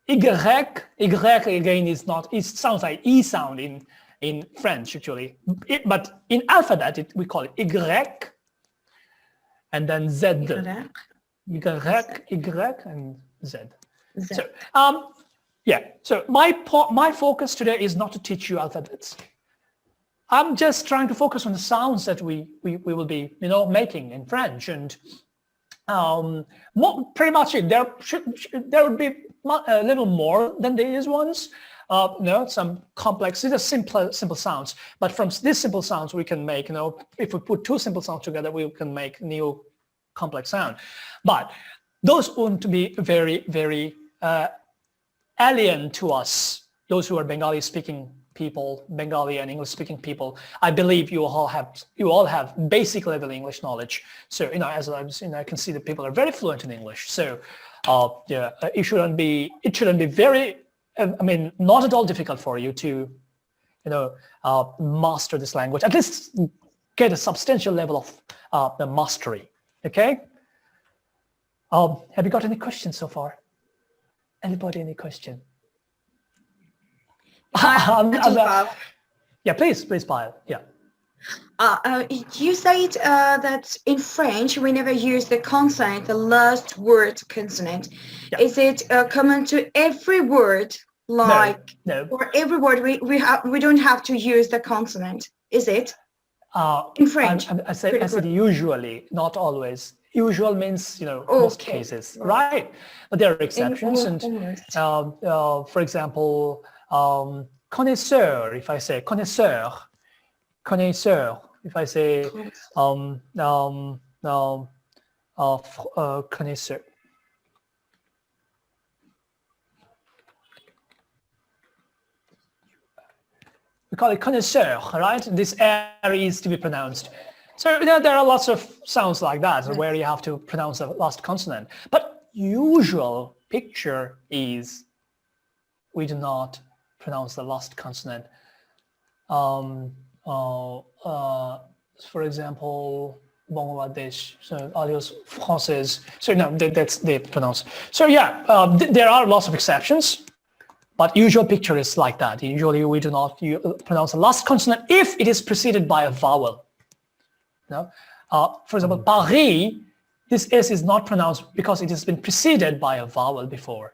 Y again is not, it sounds like E sound in French actually. But in alphabet, we call it Y, and then Z. Y, and Z. So, so my focus today is not to teach you alphabets. I'm just trying to focus on the sounds that we will be, making in French, and pretty much it. There would be a little more than these ones. Some complex, these are simple sounds. But from these simple sounds, we can make, if we put two simple sounds together, we can make new complex sound. But those won't be very, very alien to us. Those who are Bengali speaking people, Bengali and English speaking people, I believe you all have basic level English knowledge. So, as I can see that people are very fluent in English. So, it shouldn't be very, not at all difficult for you to, master this language, at least get a substantial level of the mastery. Okay. Have you got any questions so far? Anybody, any question? Yeah, please, Payal. Yeah. You said that in French we never use the consonant, the last word consonant. Yeah. Is it common to every word? Like no. For every word we don't have to use the consonant. Is it? In French. I said usually, not always. Usual means most cases, right? But there are exceptions, and for example. Connaisseur, if I say connaisseur, if I say connaisseur. We call it connaisseur, right? This R is to be pronounced. So there are lots of sounds like that where you have to pronounce the last consonant. But usual picture is we do not pronounce the last consonant. For example, Bangladesh, so alias français. So no, that's they pronounce. So there are lots of exceptions, but usual picture is like that. Usually we do not pronounce the last consonant if it is preceded by a vowel. For example, Paris, this S is not pronounced because it has been preceded by a vowel before.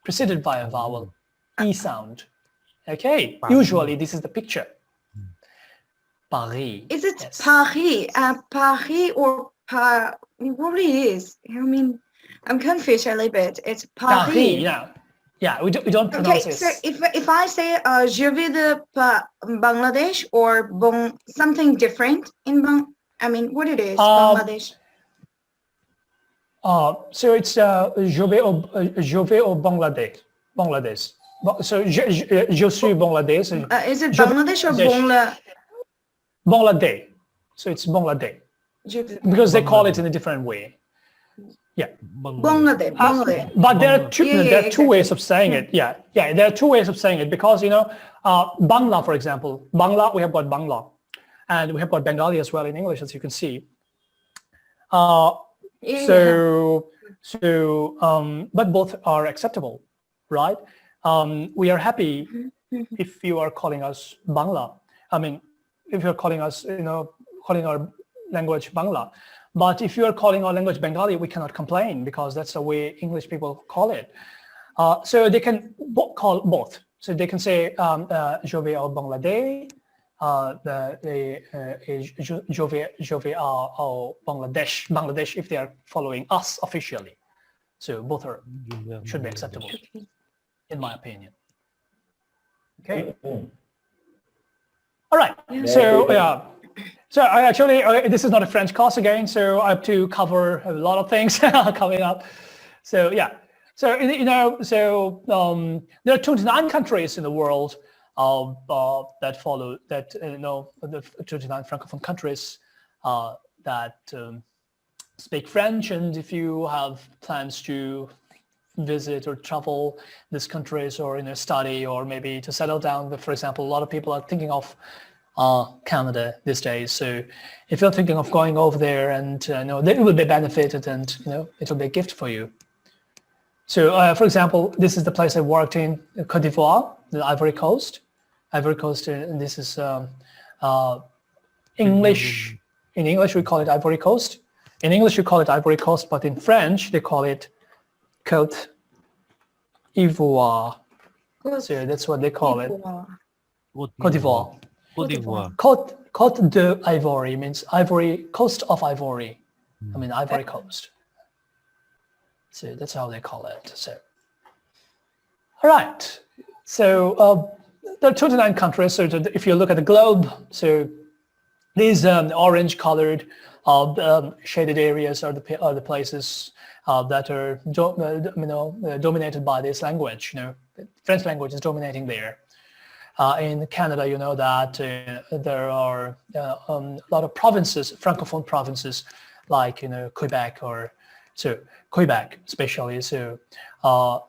Preceded by a vowel. E sound. Okay, usually this is the picture. Paris. Is it yes. Paris? Paris or what it is? I'm confused a little bit. It's Paris. Yeah. We don't pronounce it. So if I say je vais de Bangladesh or something different in what it is Bangladesh? So it's je vais au Bangladesh. So je suis Bangladesh. Is it Bangladesh or Bangladesh? So it's Bangladesh. Because they call it in a different way. Yeah. Bangladesh. But there are two ways of saying it. Yeah. There are two ways of saying it because Bangla, for example, Bangla, we have got Bangla, and we have got Bengali as well in English, as you can see. But both are acceptable, right? We are happy if you are calling us Bangla. If you're calling us, calling our language Bangla. But if you are calling our language Bengali, we cannot complain because that's the way English people call it. So they can call both. So they can say je vais au Bangladesh, je vais au Bangladesh if they are following us officially. So both are should be acceptable, in my opinion. Okay. All right. So yeah. So I actually, this is not a French class again, so I have to cover a lot of things coming up. So yeah. So there are 29 countries in the world that follow that the 29 francophone countries that speak French, and if you have plans to visit or travel these countries or study or maybe to settle down, for example, a lot of people are thinking of Canada these days. So if you're thinking of going over there, and it will be benefited, and it will be a gift for you. So for example, this is the place I worked in, Côte d'Ivoire, the Ivory Coast. And this is English. In English, we call it Ivory Coast. In English, we call it Ivory Coast, but in French, they call it Côte d'Ivoire. So that's what they call it. Côte d'Ivoire. Côte d'Ivoire means Ivory, Coast of Ivory. I mean, Ivory Coast. So that's how they call it. So, all right. So there are 29 countries. So if you look at the globe, so these orange colored shaded areas are the places that are dominated by this language. French language is dominating there. In Canada, you know that there are a lot of provinces, francophone provinces, like Quebec or Quebec, especially. So a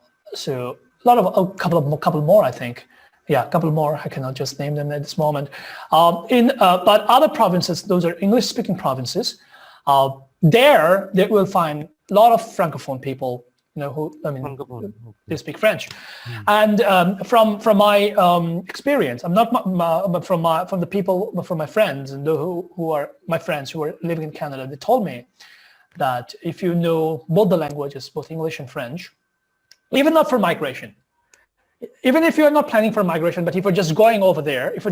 couple more, I think. Yeah, a couple more. I cannot just name them at this moment. But other provinces, those are English-speaking provinces. There will find a lot of francophone people. They speak French, and from my experience, I'm not from my friends and who are my friends who are living in Canada. They told me that if you know both the languages, both English and French, even not for migration, even if you're not planning for migration, but if you're just going over there, for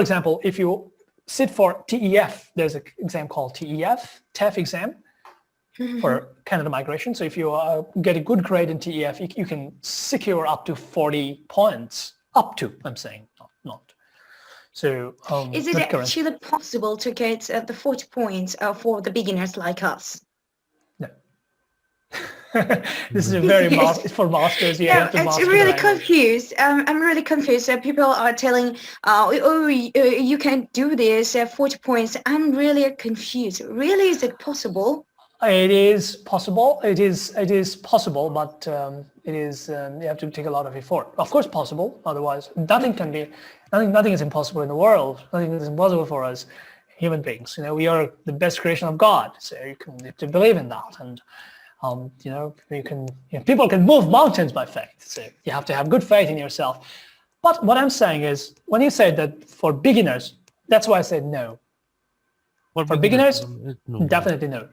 example, if you sit for TEF, there's an exam called TEF exam. For Canada migration. So if you get a good grade in TEF, you can secure up to 40 points. Up to, I'm saying, not. So is it actually possible to get the 40 points for the beginners like us? No. This is a very for masters. Yeah, it's really confused. I'm really confused. People are telling, you can do this 40 points. I'm really confused. Really, is it possible? It is possible. It is possible, but it is you have to take a lot of effort. Of course, possible. Otherwise, nothing is impossible in the world. Nothing is impossible for us, human beings. We are the best creation of God. So you have to believe in that, and people can move mountains by faith. So you have to have good faith in yourself. But what I'm saying is, when you said that for beginners, that's why I said no. For beginners, definitely no.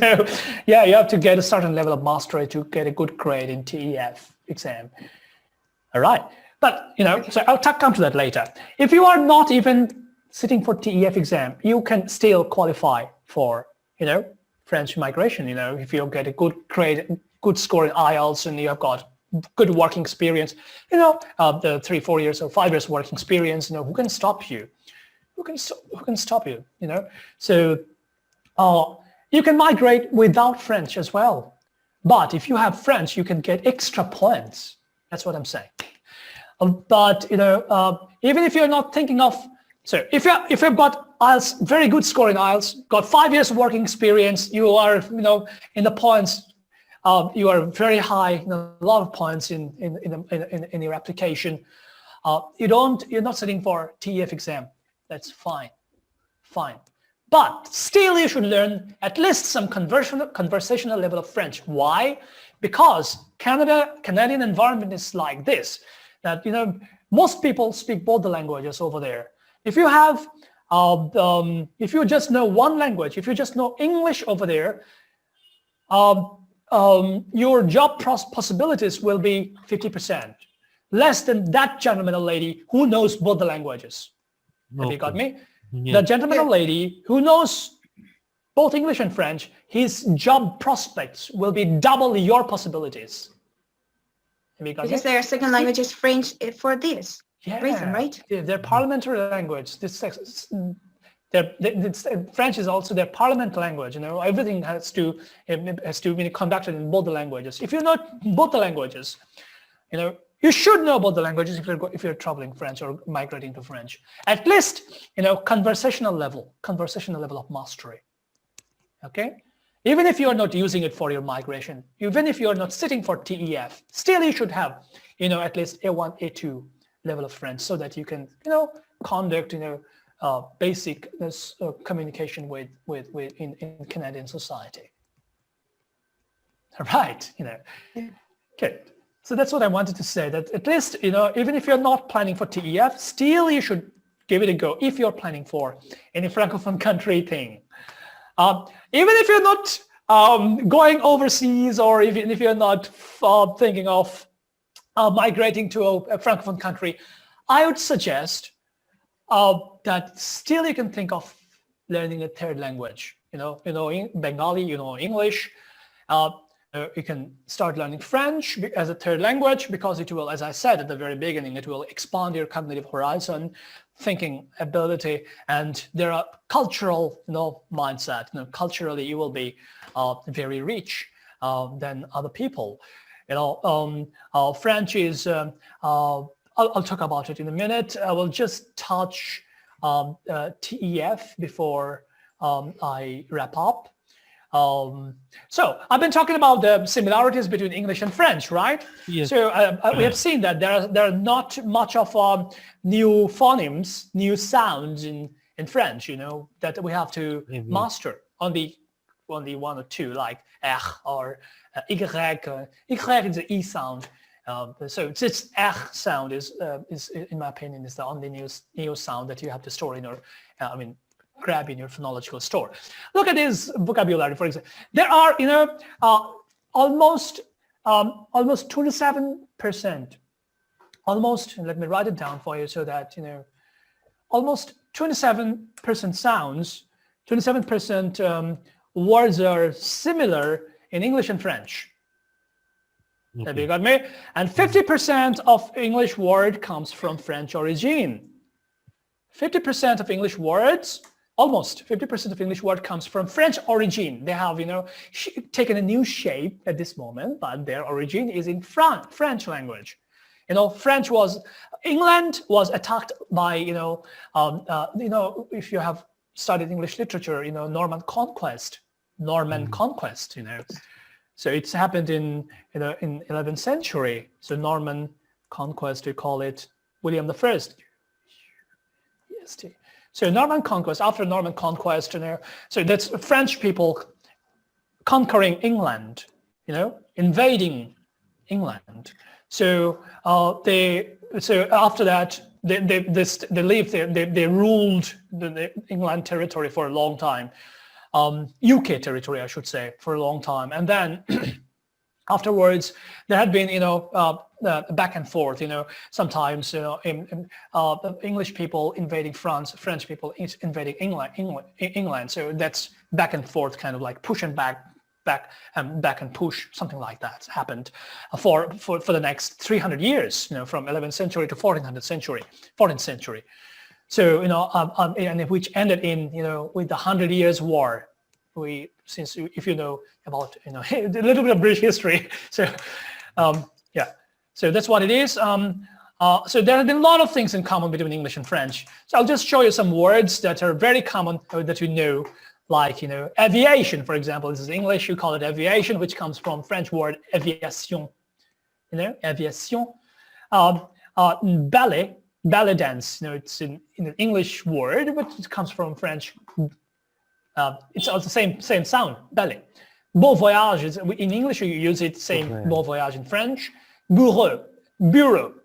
So yeah, you have to get a certain level of mastery to get a good grade in TEF exam. All right, but so I'll come to that later. If you are not even sitting for TEF exam, you can still qualify for French migration. If you get a good grade, good score in IELTS, and you have got good working experience, the 3-4 years or 5 years working experience, who can stop you? Who can stop you? So. You can migrate without French as well. But if you have French, you can get extra points. That's what I'm saying. But, even if you're not thinking of, so if you've got IELTS, very good score in IELTS, got 5 years working experience, you are, in the points, you are very high, a lot of points in your application. You're not sitting for TEF exam. That's fine. But still, you should learn at least some conversational level of French. Why? Because Canadian environment is like this, that Most people speak both the languages over there. If you have, if you just know one language, if you just know English over there, your job possibilities will be 50%, less than that gentleman or lady who knows both the languages. Have you got me? Yeah. The gentleman or lady who knows both English and French, his job prospects will be double your possibilities. Have you got Because me? their second language is French for this reason, right? Their parliamentary language. French is also their parliament language. You know, everything has to be conducted in both the languages. If you know both the languages, you know, you should know both the languages if you're traveling French or migrating to French. At least, you know, conversational level of mastery. Okay. Even if you're not using it for your migration, even if you're not sitting for TEF, still you should have, you know, at least A1, A2 level of French so that you can, you know, conduct, you know, basic communication with in Canadian society. All right, you know. Okay. So that's what I wanted to say, that at least, you know, even if you're not planning for TEF, still you should give it a go if you're planning for any Francophone country thing. Even if you're not going overseas, or even if you're not thinking of migrating to a Francophone country, I would suggest that still you can think of learning a third language. You know Bengali, you know English. You can start learning French as a third language, because it will, as I said at the very beginning, it will expand your cognitive horizon, thinking ability, and there are cultural, you know, mindset. You know, culturally you will be very rich than other people. You know, French is. I'll talk about it in a minute. I will just touch TEF before I wrap up. So I've been talking about the similarities between English and French, right? Yes. So we have seen that there are not much of new phonemes, new sounds in French, you know, that we have to master. Only one or two, like or y. Y is the e sound. So this sound is in my opinion is the only new sound that you have to store in your grab in your phonological store. Look at this vocabulary, for example. There are, you know, almost 27%. Almost, let me write it down for you so that, you know, almost 27% sounds, 27% words are similar in English and French. Okay. Have you got me? And 50% of English word comes from French origin. 50% of English words, almost 50% of English word comes from French origin. They have, you know, taken a new shape at this moment, but their origin is in French language. You know, England was attacked by, you know, if you have studied English literature, you know, Norman conquest, you know. So it's happened in 11th century. So Norman conquest, we call it William the First. So Norman conquest, after Norman conquest, you know, so that's French people conquering England, you know, invading England. So after that they ruled the England territory for a long time, UK territory I should say, for a long time, and then afterwards there had been, you know, back and forth, you know, sometimes, you know, English people invading France, French people invading England. So that's back and forth, kind of like push and back and push, something like that happened for the next 300 years, you know, from 11th century to 14th century. So, you know, and which ended in, you know, with the 100 Years' War. If you know about, you know, a little bit of British history. So, yeah. So that's what it is. So there have been a lot of things in common between English and French. So I'll just show you some words that are very common that you know, like, you know, aviation, for example. This is English, you call it aviation, which comes from French word aviation. You know, aviation. Ballet dance. You know, it's in an English word, but it comes from French. It's also the same sound, ballet. Bon voyage is, in English you use it, same bon voyage in French. Bureau,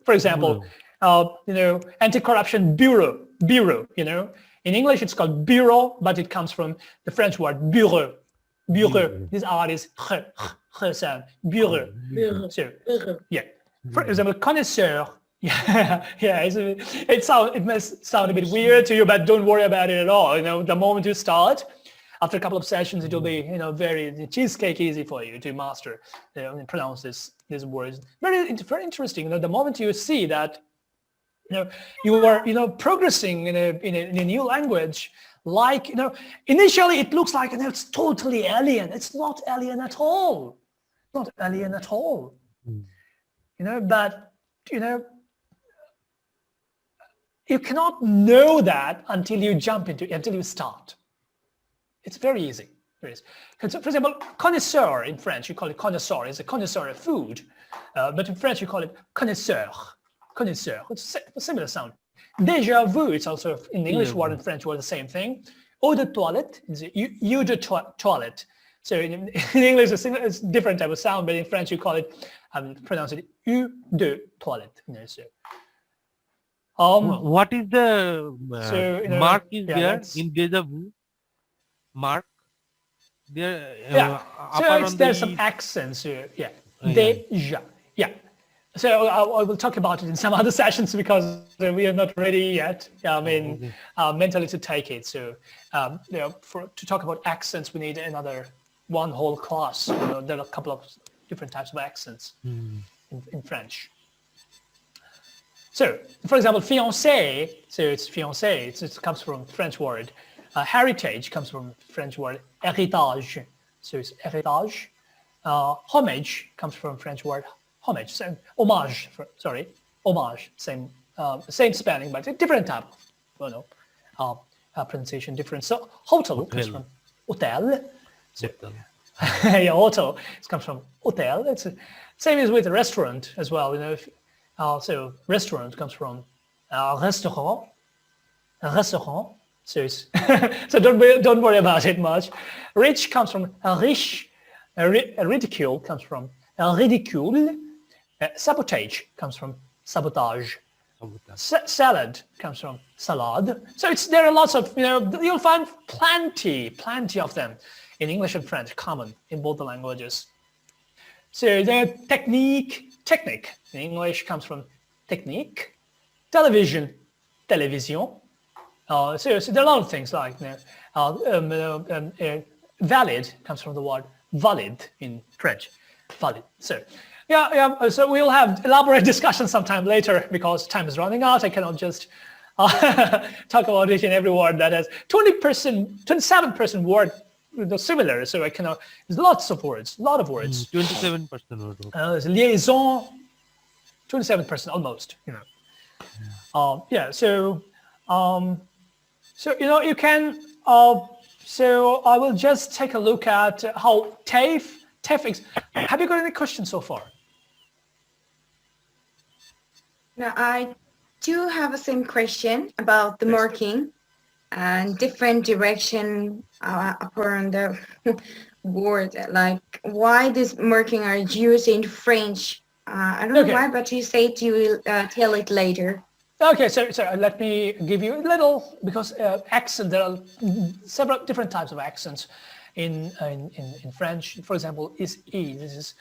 for example. anti-corruption bureau. In English it's called bureau, but it comes from the French word bureau. This R is sound. Bureau. So, yeah. For example, connoisseur. Yeah. It must sound a bit weird to you, but don't worry about it at all. The moment you start, after a couple of sessions, it will be very cheesecake easy for you to master and pronounce these words. Very interesting. The moment you see that you are progressing in a new language, like initially it looks like it's totally alien. It's not alien at all. Not alien at all. But you cannot know that until you start. It's very easy. For example, connoisseur in French, you call it connoisseur. It's a connoisseur of food, but in French you call it connaisseur. Connaisseur. It's a similar sound. Déjà vu, it's also in the English word and French word the same thing. Eau de toilette is eau de toilette. So in English it's a different type of sound, but in French you call it, pronounce it eau de toilette. What is the mark is there in déjà vu? Mark there. So there's some accents here. Yeah. Déjà. Yeah. So I will talk about it in some other sessions because we are not ready yet. Mentally to take it. So to talk about accents, we need one whole class. There are a couple of different types of accents in French. So, for example, fiancé. So it's fiancé. It comes from French word. Heritage comes from French word héritage. So it's héritage. Homage comes from French word homage. Same homage. Homage. Same spelling, but a different type of pronunciation difference. So hotel comes from hotel. So, yeah, hotel. It comes from hotel. It's same as with restaurant as well. So restaurant comes from restaurant. Restaurant. So it's so don't worry about it much. Rich comes from riche. Ridicule comes from ridicule. Sabotage comes from sabotage. Salad comes from salad. So there are lots of you'll find plenty of them in English and French, common in both the languages. So the technique in English comes from technique. Television, télévision. So there are a lot of things like valid comes from the word valid in French. Valid. So so we'll have elaborate discussion sometime later because time is running out. I cannot just talk about each and every word that has 27% word similar. So I cannot. There's lots of words. 27% word. Liaison. 27% almost. So you can. So I will just take a look at how TAFE. Have you got any questions so far? Now I do have the same question about the marking and different direction upon the word. Like why this marking are used in French? I don't know why, but you said you will tell it later. Okay, so let me give you a little, because accent, there are several different types of accents in French. For example, is E. This is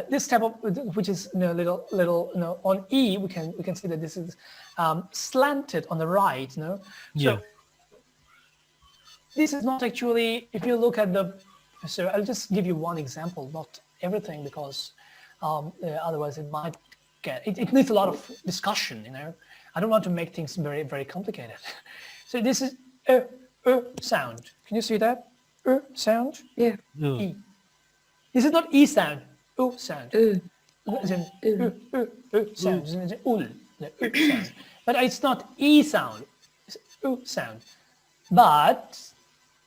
this type of, which is little on E. We can see that this is slanted on the right. So this is not actually. If you look at the, so I'll just give you one example, not everything, because otherwise it might get. It needs a lot of discussion. I don't want to make things very, very complicated. So this is a sound. Can you see that? Sound? Yeah. E. This is not E sound. U sound. Sound. Sound. But it's not E sound. It's U sound. But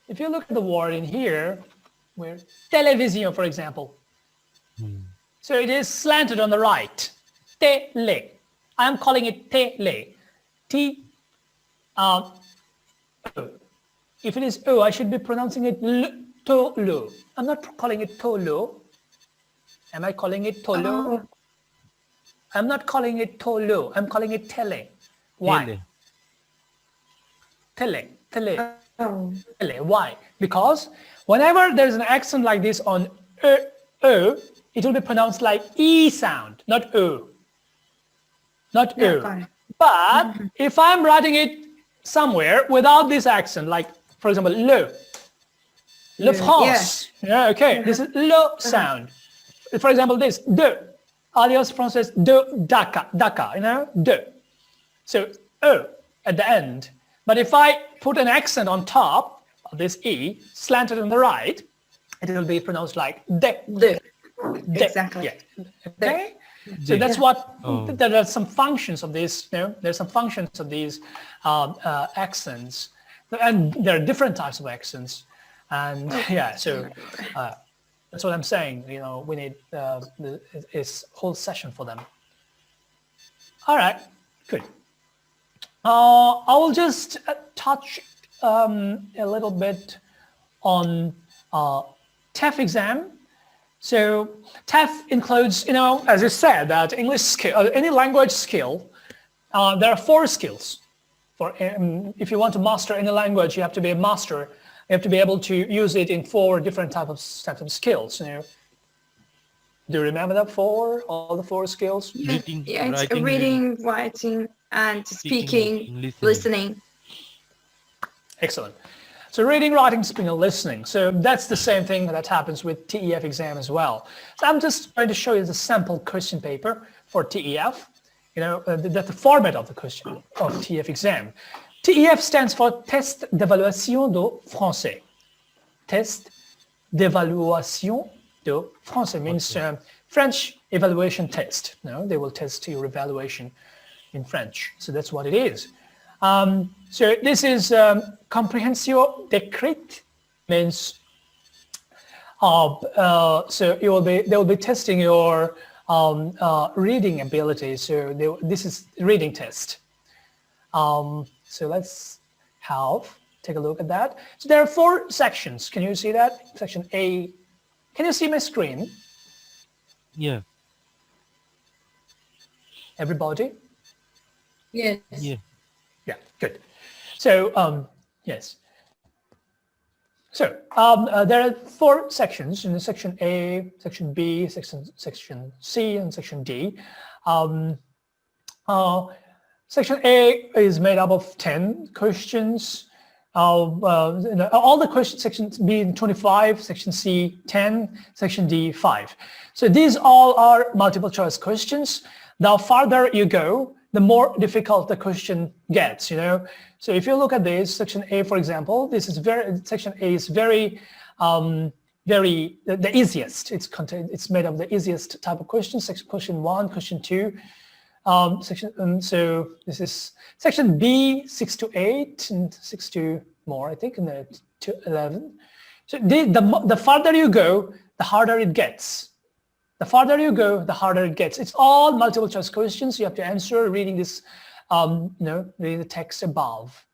if you look at the word in here, where télévision, for example. So it is slanted on the right. Télé. I'm calling it télé. If it is O, I should be pronouncing it tolo. I'm not calling it tolo. Am I calling it tolo? I'm not calling it tolo. I'm calling it tele. Why? Tele. Oh. Tele. Why? Because whenever there's an accent like this on it will be pronounced like E sound, not O. Not Yeah, O. got it. But if I'm writing it somewhere without this accent, like for example, le France. Yeah, okay. This is le sound. For example, this de, alias français de Dakar, you know, de. So at the end. But if I put an accent on top of this E, slanted on the right, it will be pronounced like de. De. De. Exactly. Yeah. Okay. So that's what, there are some functions of this, you know, there's some functions of these accents, and there are different types of accents. And yeah, so that's what I'm saying, you know, we need this whole session for them. All right, good. I will just touch a little bit on TEF exam. So TEF includes, you know, as you said, that English skill, any language skill, there are 4 skills. For if you want to master any language, you have to be a master. You have to be able to use it in 4 different types of skills. You know, do you remember that all the 4 skills? Reading, Yeah, it's writing, reading, writing, and speaking, listening. Excellent. So reading, writing, speaking, and listening. So that's the same thing that happens with TEF exam as well. So I'm just going to show you the sample question paper for TEF. You know, that's the format of the question of TEF exam. TEF stands for Test d'évaluation de français. Test d'évaluation de français means French evaluation test. No, they will test your evaluation in French. So that's what it is. So this is comprehension d'écrit, means so they will be testing your reading ability. So this is reading test. So let's take a look at that. So there are 4 sections. Can you see that? Section A. Can you see my screen? Yeah. Everybody? Yes. Yeah. Yeah, good. So, yes. So there are 4 sections in section A, section B, section C, and section D. Section A is made up of 10 questions. All the question sections B 25, section C 10, section D 5. So these all are multiple choice questions. The farther you go, the more difficult the question gets, you know. So if you look at this, section A, for example, section A is the easiest. It's made of the easiest type of questions. Section question 1, question 2. So this is section B 6 to 8 and 6 to more, I think, and then to 11. So the farther you go, the harder it gets. The farther you go, the harder it gets. It's all multiple choice questions. You have to answer reading this, reading the text above.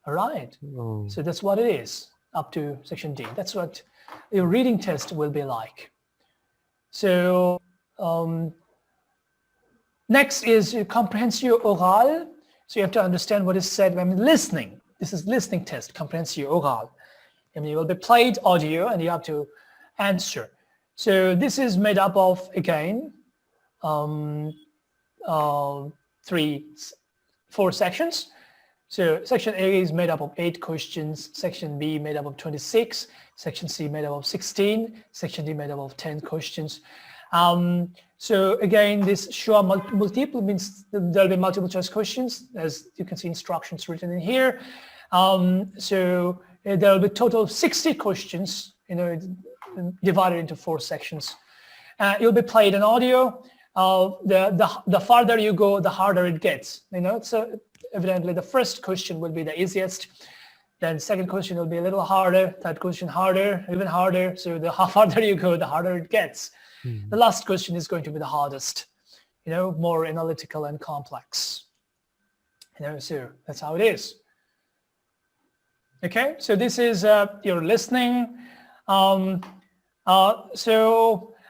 All right. Oh. So that's what it is up to section D. That's what your reading test will be like. So next is comprehension oral. So you have to understand what is said when listening. This is listening test, comprehension oral. I mean, you will be played audio and you have to answer. So this is made up of, again, 4 sections. So section A is made up of 8 questions, section B made up of 26, section C made up of 16, section D made up of 10 questions. So again, this choix multiple means there'll be multiple choice questions, as you can see instructions written in here. So there'll be a total of 60 questions, you know, divided into 4 sections. You'll be played an audio. The farther you go, the harder it gets. You know, so evidently the first question will be the easiest. Then second question will be a little harder. Third question harder, even harder. So the farther you go, the harder it gets. The last question is going to be the hardest. You know, more analytical and complex. You know, so that's how it is. Okay, so this is your listening. So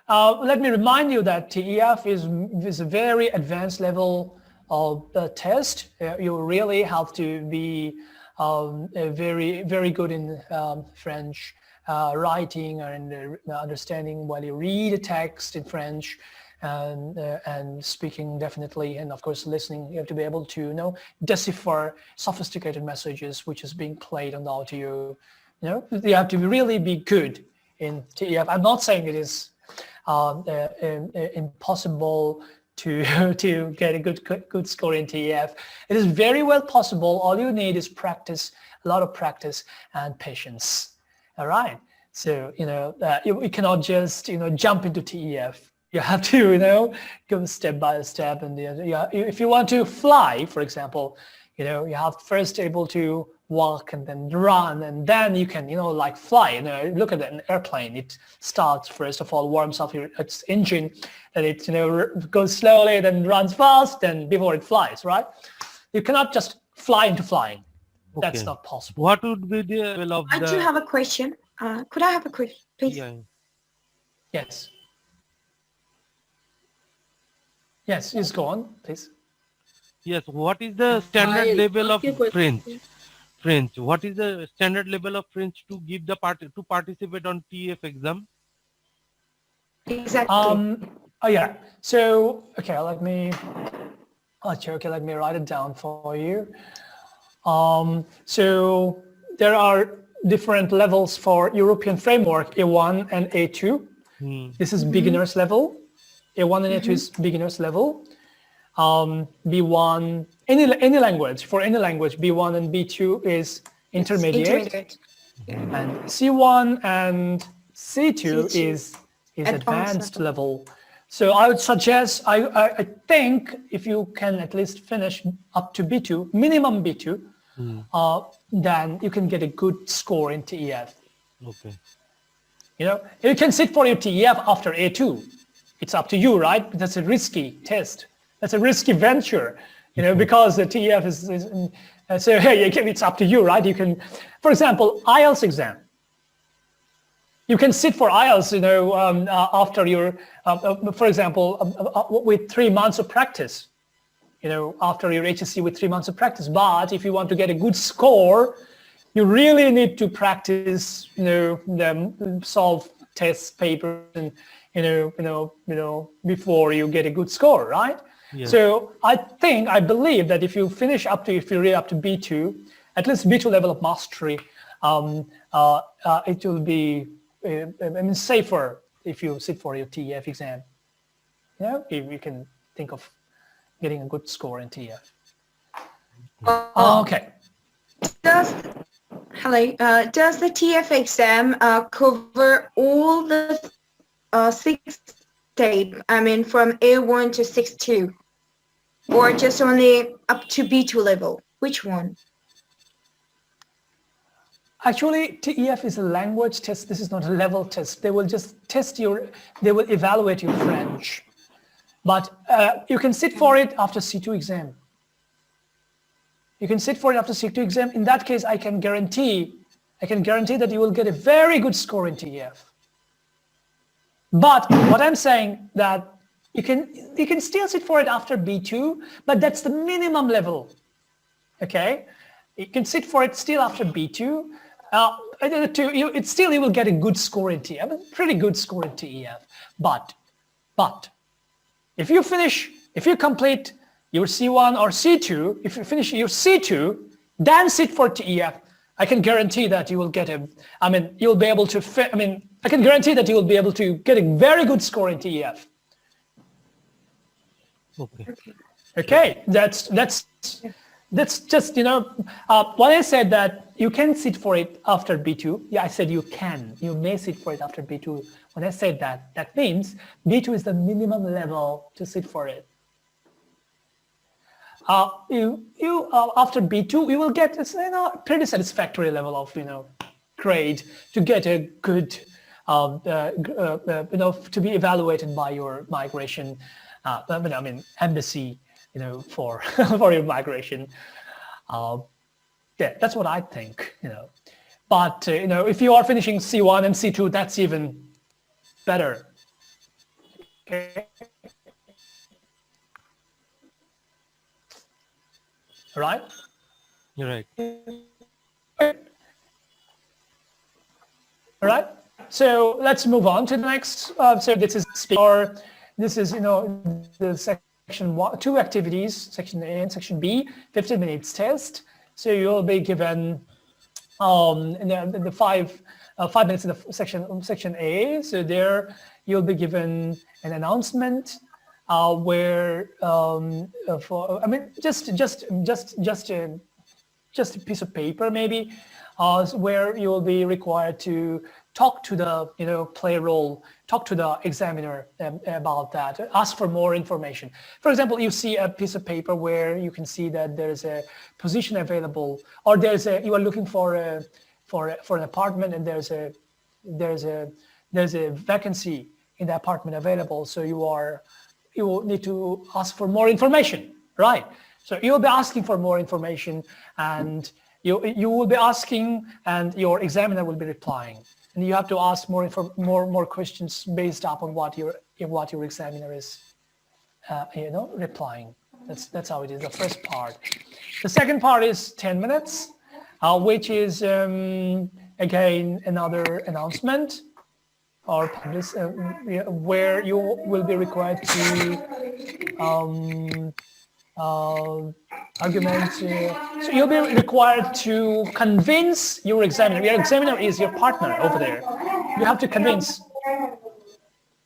Let me remind you that TEF is a very advanced level of test. You really have to be very, very good in French writing and understanding while you read a text in French, and speaking definitely, and of course listening. You have to be able to decipher sophisticated messages which is being played on the audio. You have to really be good in TEF. I'm not saying it is impossible to get a good score in TEF. It is very well possible. All you need is practice, a lot of practice and patience. All right. So you cannot just jump into TEF. You have to go step by step. And if you want to fly, for example, you have first able to walk and then run, and then you can like fly. Look at an airplane. It starts first of all, warms up its engine, and it goes slowly, then runs fast, and before it flies, right? You cannot just fly into flying. Okay. That's not possible. What would be the level of I do have a question. Could I have a question, please? Yeah. Yes. Yes, just go on, please. Yes. What is the standard level of ask you a question. French. What is the standard level of French to give to participate on TEF exam? Exactly. Oh yeah. So let me write it down for you. So there are different levels for European framework, A1 and A2. This is beginner's level. A1 and A2 is beginner's level. B1, any language, for any language, B1 and B2 is intermediate. And C1 and C2 is advanced level. So I would suggest, I think if you can at least finish up to B2, minimum B2, then you can get a good score in TEF. Okay. You can sit for your TEF after A2. It's up to you, right? That's a risky test. That's a risky venture, because the TEF is so hey, it's up to you, right? You can, for example, IELTS exam. You can sit for IELTS, after your, for example, with 3 months of practice, after your HSC with 3 months of practice. But if you want to get a good score, you really need to practice, solve test papers and, before you get a good score, right? Yeah. So I believe that if you read up to B2, at least B2 level of mastery, it will be safer if you sit for your TEF exam. You can think of getting a good score in TEF. Okay. Does the TEF exam cover all the 6 tape? I mean, from A1 to 6.2, or just only up to B2 level? Which one? Actually, TEF is a language test. This is not a level test. They will just they will evaluate your French. But you can sit for it after C2 exam. You can sit for it after C2 exam. In that case, I can guarantee that you will get a very good score in TEF. But what I'm saying that you can still sit for it after B2, but that's the minimum level. Okay, you can sit for it still after B2. You will get a good score in TEF, a pretty good score in TEF. But if you complete your C1 or C2, if you finish your C2, then sit for TEF. I can guarantee that you will get you'll be able to, I can guarantee that you will be able to get a very good score in TEF. Okay, that's just, when I said that you can sit for it after B2, yeah, I said you may sit for it after B2. When I said that, that means B2 is the minimum level to sit for it. After B2, you will get pretty satisfactory level of grade to get a good to be evaluated by your migration embassy for for your migration. Yeah, that's what I think. But if you are finishing C1 and C2, that's even better. Okay. Right? You're right. All right. So let's move on to the next. So this is the section one, two activities, section A and section B, 15 minutes test. So you'll be given the 5 minutes in the section A. So there you'll be given an announcement where just a piece of paper maybe, where you will be required to talk to the play role, talk to the examiner about that, ask for more information. For example, you see a piece of paper where you can see that there's a position available, or you are looking for an apartment, and there's a vacancy in the apartment available. So you will need to ask for more information, right? So you'll be asking for more information, and you will be asking, and your examiner will be replying. And you have to ask more questions based upon what your examiner is, replying. That's how it is. The first part. The second part is 10 minutes, which is again another announcement or where you will be required to argument. So you'll be required to convince your examiner. Your examiner is your partner over there. You have to convince.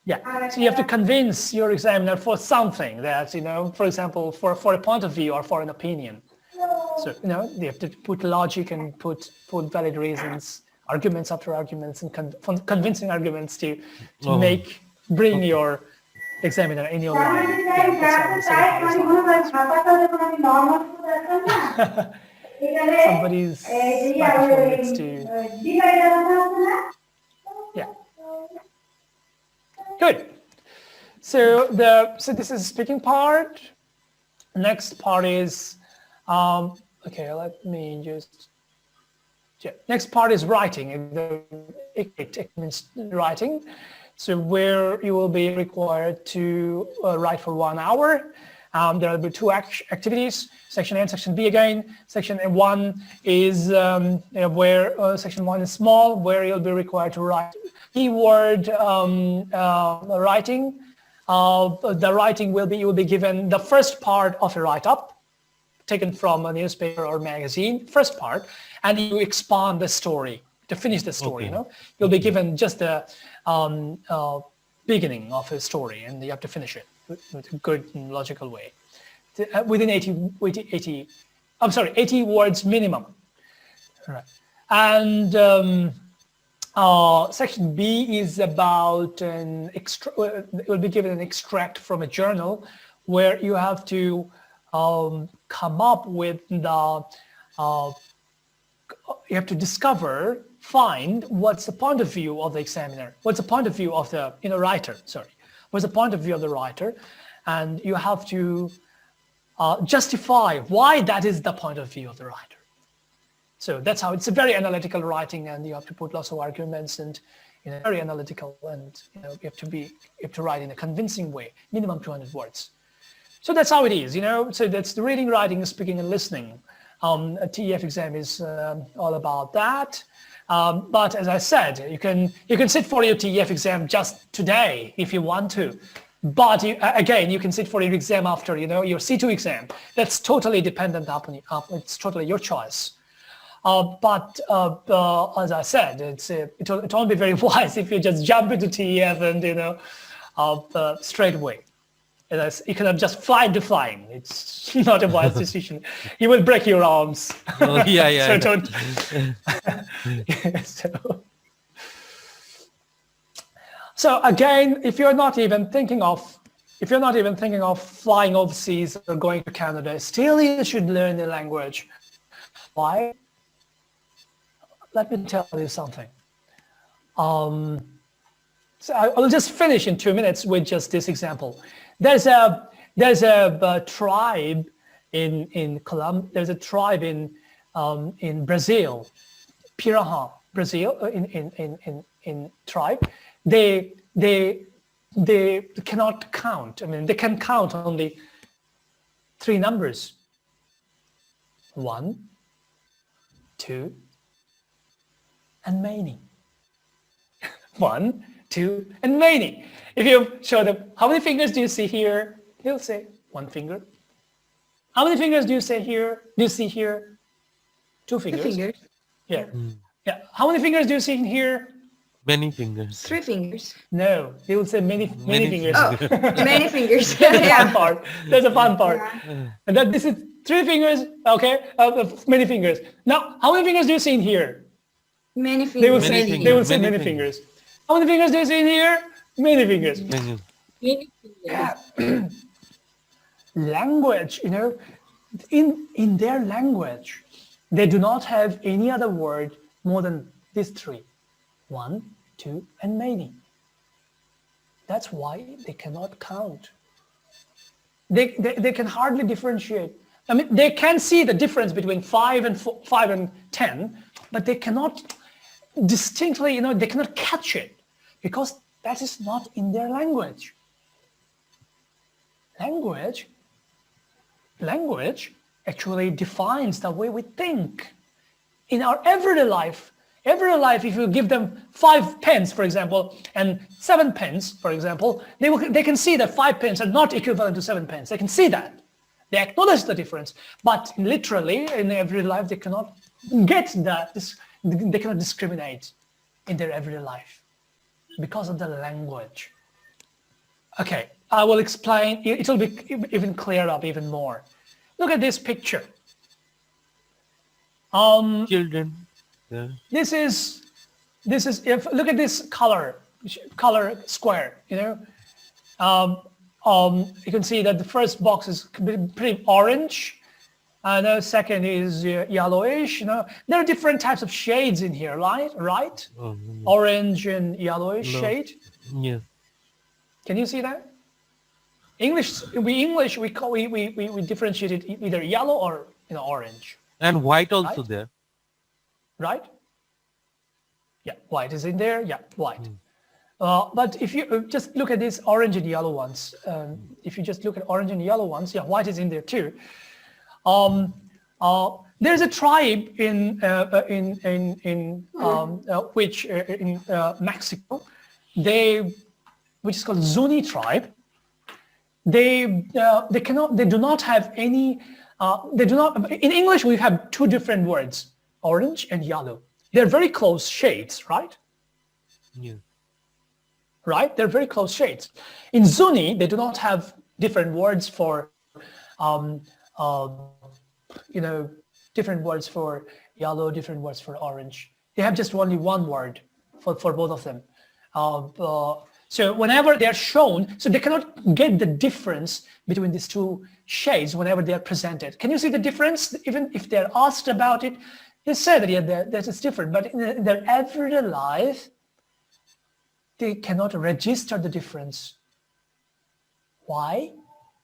Yeah. So you have to convince your examiner for something that, for example, for a point of view or for an opinion. So, they have to put logic and put valid reasons, arguments after arguments, and convincing arguments to bring your examiner in your line. Somebody's microphone needs to. Yeah. Good. So this is the speaking part. Next part is okay. Let me just. Yeah. Next part is writing. It means writing. So where you will be required to write for 1 hour. There will be two activities, section A and section B again. Section 1 is where section 1 is small, where you'll be required to write keyword writing. The writing you will be given the first part of a write-up taken from a newspaper or magazine, first part, and you expand the story to finish the story. Okay. You'll be given just the beginning of a story, and you have to finish it with a good and logical way within 80 words minimum. All right. And section B is about will be given an extract from a journal where you have to come up with you have to find what's the point of view of the examiner, what's the point of view of the writer, what's the point of view of the writer, and you have to justify why that is the point of view of the writer. So that's how it's a very analytical writing, and you have to put lots of arguments and very analytical, and you have to write in a convincing way, minimum 200 words. So that's how it is, So that's the reading, writing, speaking, and listening. A TEF exam is all about that. But as I said, you can sit for your TEF exam just today if you want to. But again, you can sit for your exam after your C2 exam. That's totally dependent upon you. It's totally your choice. But as I said, it won't be very wise if you just jump into TEF and straight away. You cannot just fly into flying. It's not a wise decision. You will break your arms. Oh, yeah. So don't. So again, if you're not even thinking of flying overseas or going to Canada, still you should learn the language. Why? Let me tell you something. So I will just finish in 2 minutes with just this example. There's a tribe in Colombia. There's a tribe in Brazil, Pirahã, Brazil, in tribe. They they cannot count. I mean, they can count only 3 numbers. 1, 2, and many. 1, 2, and many. If you show them, how many fingers do you see here? They'll say 1 finger. How many fingers do you see here? 2 fingers. 2 fingers. Yeah. Yeah. How many fingers do you see in here? Many fingers. 3 fingers. No, they will say many fingers. Oh, many fingers. That's the fun Yeah. part. That's the fun part. And that this is 3 fingers. Okay, many fingers. Now, how many fingers do you see in here? Many fingers. They will Many say fingers. they will say Many many fingers. How many fingers do you see in here? Many fingers. Many. Many Language, in their language, they do not have any other word more than these 3. 1, 2, and many. That's why they cannot count. They can hardly differentiate. I mean, they can see the difference between 5 and 10, but they cannot distinctly, they cannot catch it because that is not in their language. Language actually defines the way we think. In our everyday life, if you give them 5 pens, for example, and 7 pens, for example, they can see that 5 pens are not equivalent to 7 pens. They can see that. They acknowledge the difference. But literally, in everyday life, they cannot get that. They cannot discriminate in their everyday life because of the language. Okay, I will explain. It will be even cleared up even more. Look at this picture. Children. Yeah. This is if look at this color square. You can see that the first box is pretty orange, and the second is yellowish. There are different types of shades in here, right? Oh, Orange and yellowish shade. yes. Can you see that? We differentiate it either yellow or orange. And white also Right? there. Right? Yeah, white is in there. Yeah, white. But if you just look at these orange and yellow ones, yeah, white is in there too. There's a tribe in Mexico, which is called Zuni tribe. They do not have any. In English we have 2 different words, orange and yellow. They're very close shades, right? Yes. Right? They're very close shades. In Zuni, they do not have different words for, different words for yellow, different words for orange. They have just only 1 word for both of them. So whenever they're shown, so they cannot get the difference between these 2 shades whenever they are presented. Can you see the difference? Even if they're asked about it, they say that that it's different. But in their everyday life, they cannot register the difference. Why?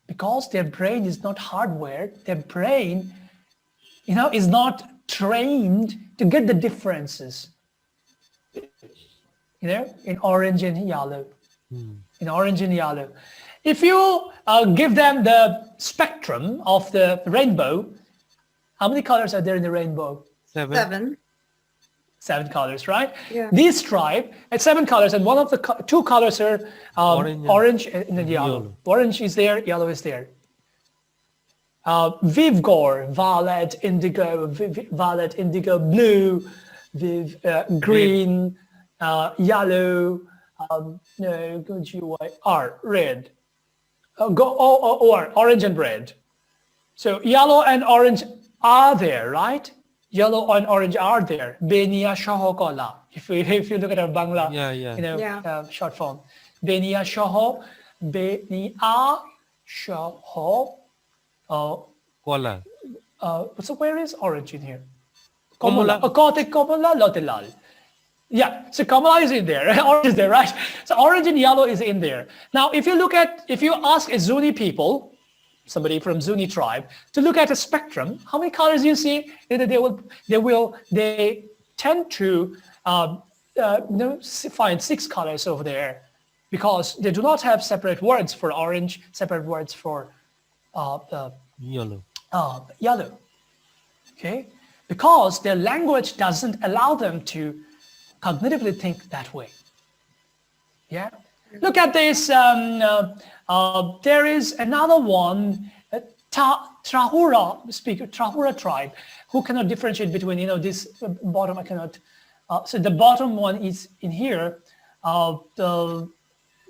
Because their brain is not hardwired. Their brain, is not trained to get the differences. In orange and yellow. In orange and yellow. If you give them the spectrum of the rainbow, how many colors are there in the rainbow? 7. 7 colors, right? Yeah. This tribe had 7 colors, and one of the 2 colors are orange and then yellow. Orange is there, yellow is there. Vivgor, violet, indigo, blue, green, yellow, red. Orange and red. So yellow and orange are there, right? Yellow and orange are there. Benia shoho kola. If you look at our Bangla, short form. Benia shoho, Kola. So where is orange in here? Komala. Kote komala, lote lal. Yeah, so Kamala is in there, orange is there, right? So orange and yellow is in there. Now, if you ask a Zuni people, somebody from Zuni tribe, to look at a spectrum, how many colors do you see? They tend to find 6 colors over there. because they do not have separate words for orange, separate words for Yellow. yellow. Okay, because their language doesn't allow them to cognitively think that way. Yeah, look at this. There is another one, Trahura tribe, who cannot differentiate between, this bottom. I cannot. So the bottom one is in here.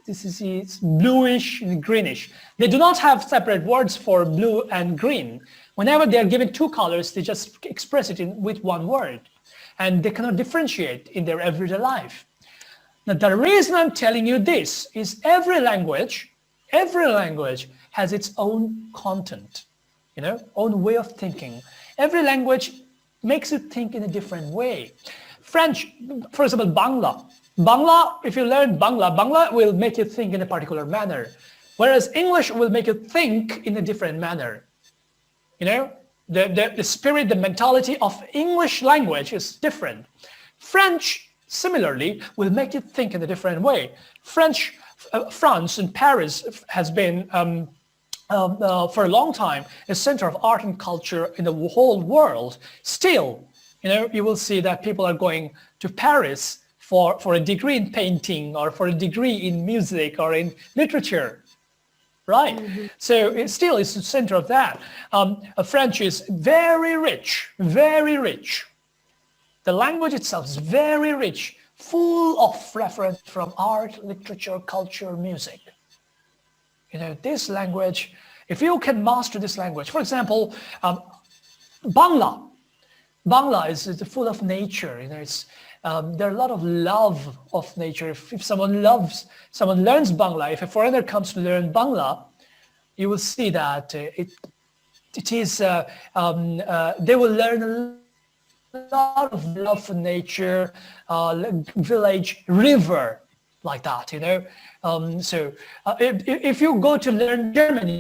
This is it's bluish and greenish. They do not have separate words for blue and green. Whenever they are given two colors, they just express it with one word, and they cannot differentiate in their everyday life. Now, the reason I'm telling you this is every language has its own content, own way of thinking. Every language makes you think in a different way. French, for example, Bangla, if you learn Bangla will make you think in a particular manner, whereas English will make you think in a different manner. The spirit, the mentality of English language is different. French, similarly, will make you think in a different way. France and Paris has been, for a long time, a center of art and culture in the whole world. Still, you will see that people are going to Paris for a degree in painting or for a degree in music or in literature. Right. Mm-hmm. So it's the center of that. French is very rich, very rich. The language itself is very rich, full of reference from art, literature, culture, music. This language, if you can master this language, for example, Bangla is full of nature. There are a lot of love of nature. If someone learns Bangla, if a foreigner comes to learn Bangla, you will see that it is, they will learn a lot of love for nature, village, river, like that, So if you go to learn German,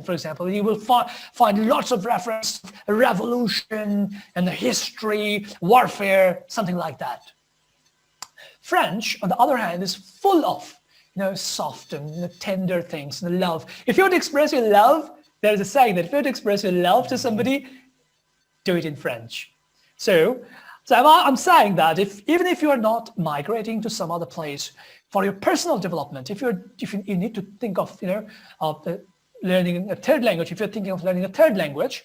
for example, you will find lots of reference to revolution and the history, warfare, something like that. French, on the other hand, is full of, soft and tender things and love. If you want to express your love, there is a saying that if you want to express your love to somebody, do it in French. So I'm saying that even if you are not migrating to some other place for your personal development, if you need to think of learning a third language, if you're thinking of learning a third language,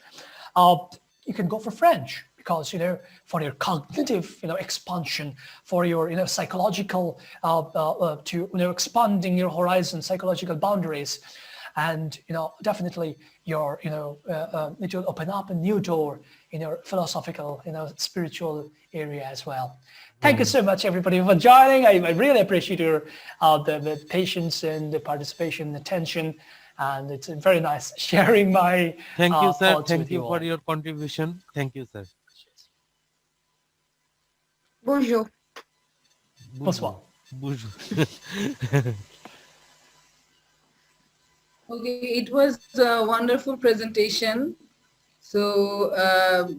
you can go for French because for your cognitive expansion, for your psychological expanding your horizon, psychological boundaries, and definitely your it will open up a new door in your philosophical spiritual area as well. Thank you so much, everybody, for joining. I really appreciate your the patience and the participation and attention, and it's very nice sharing my thank you, sir. thoughts Thank with you all. for your contribution. Thank you, sir. Bonjour. Bonsoir. Bonjour. Okay, it was a wonderful presentation. So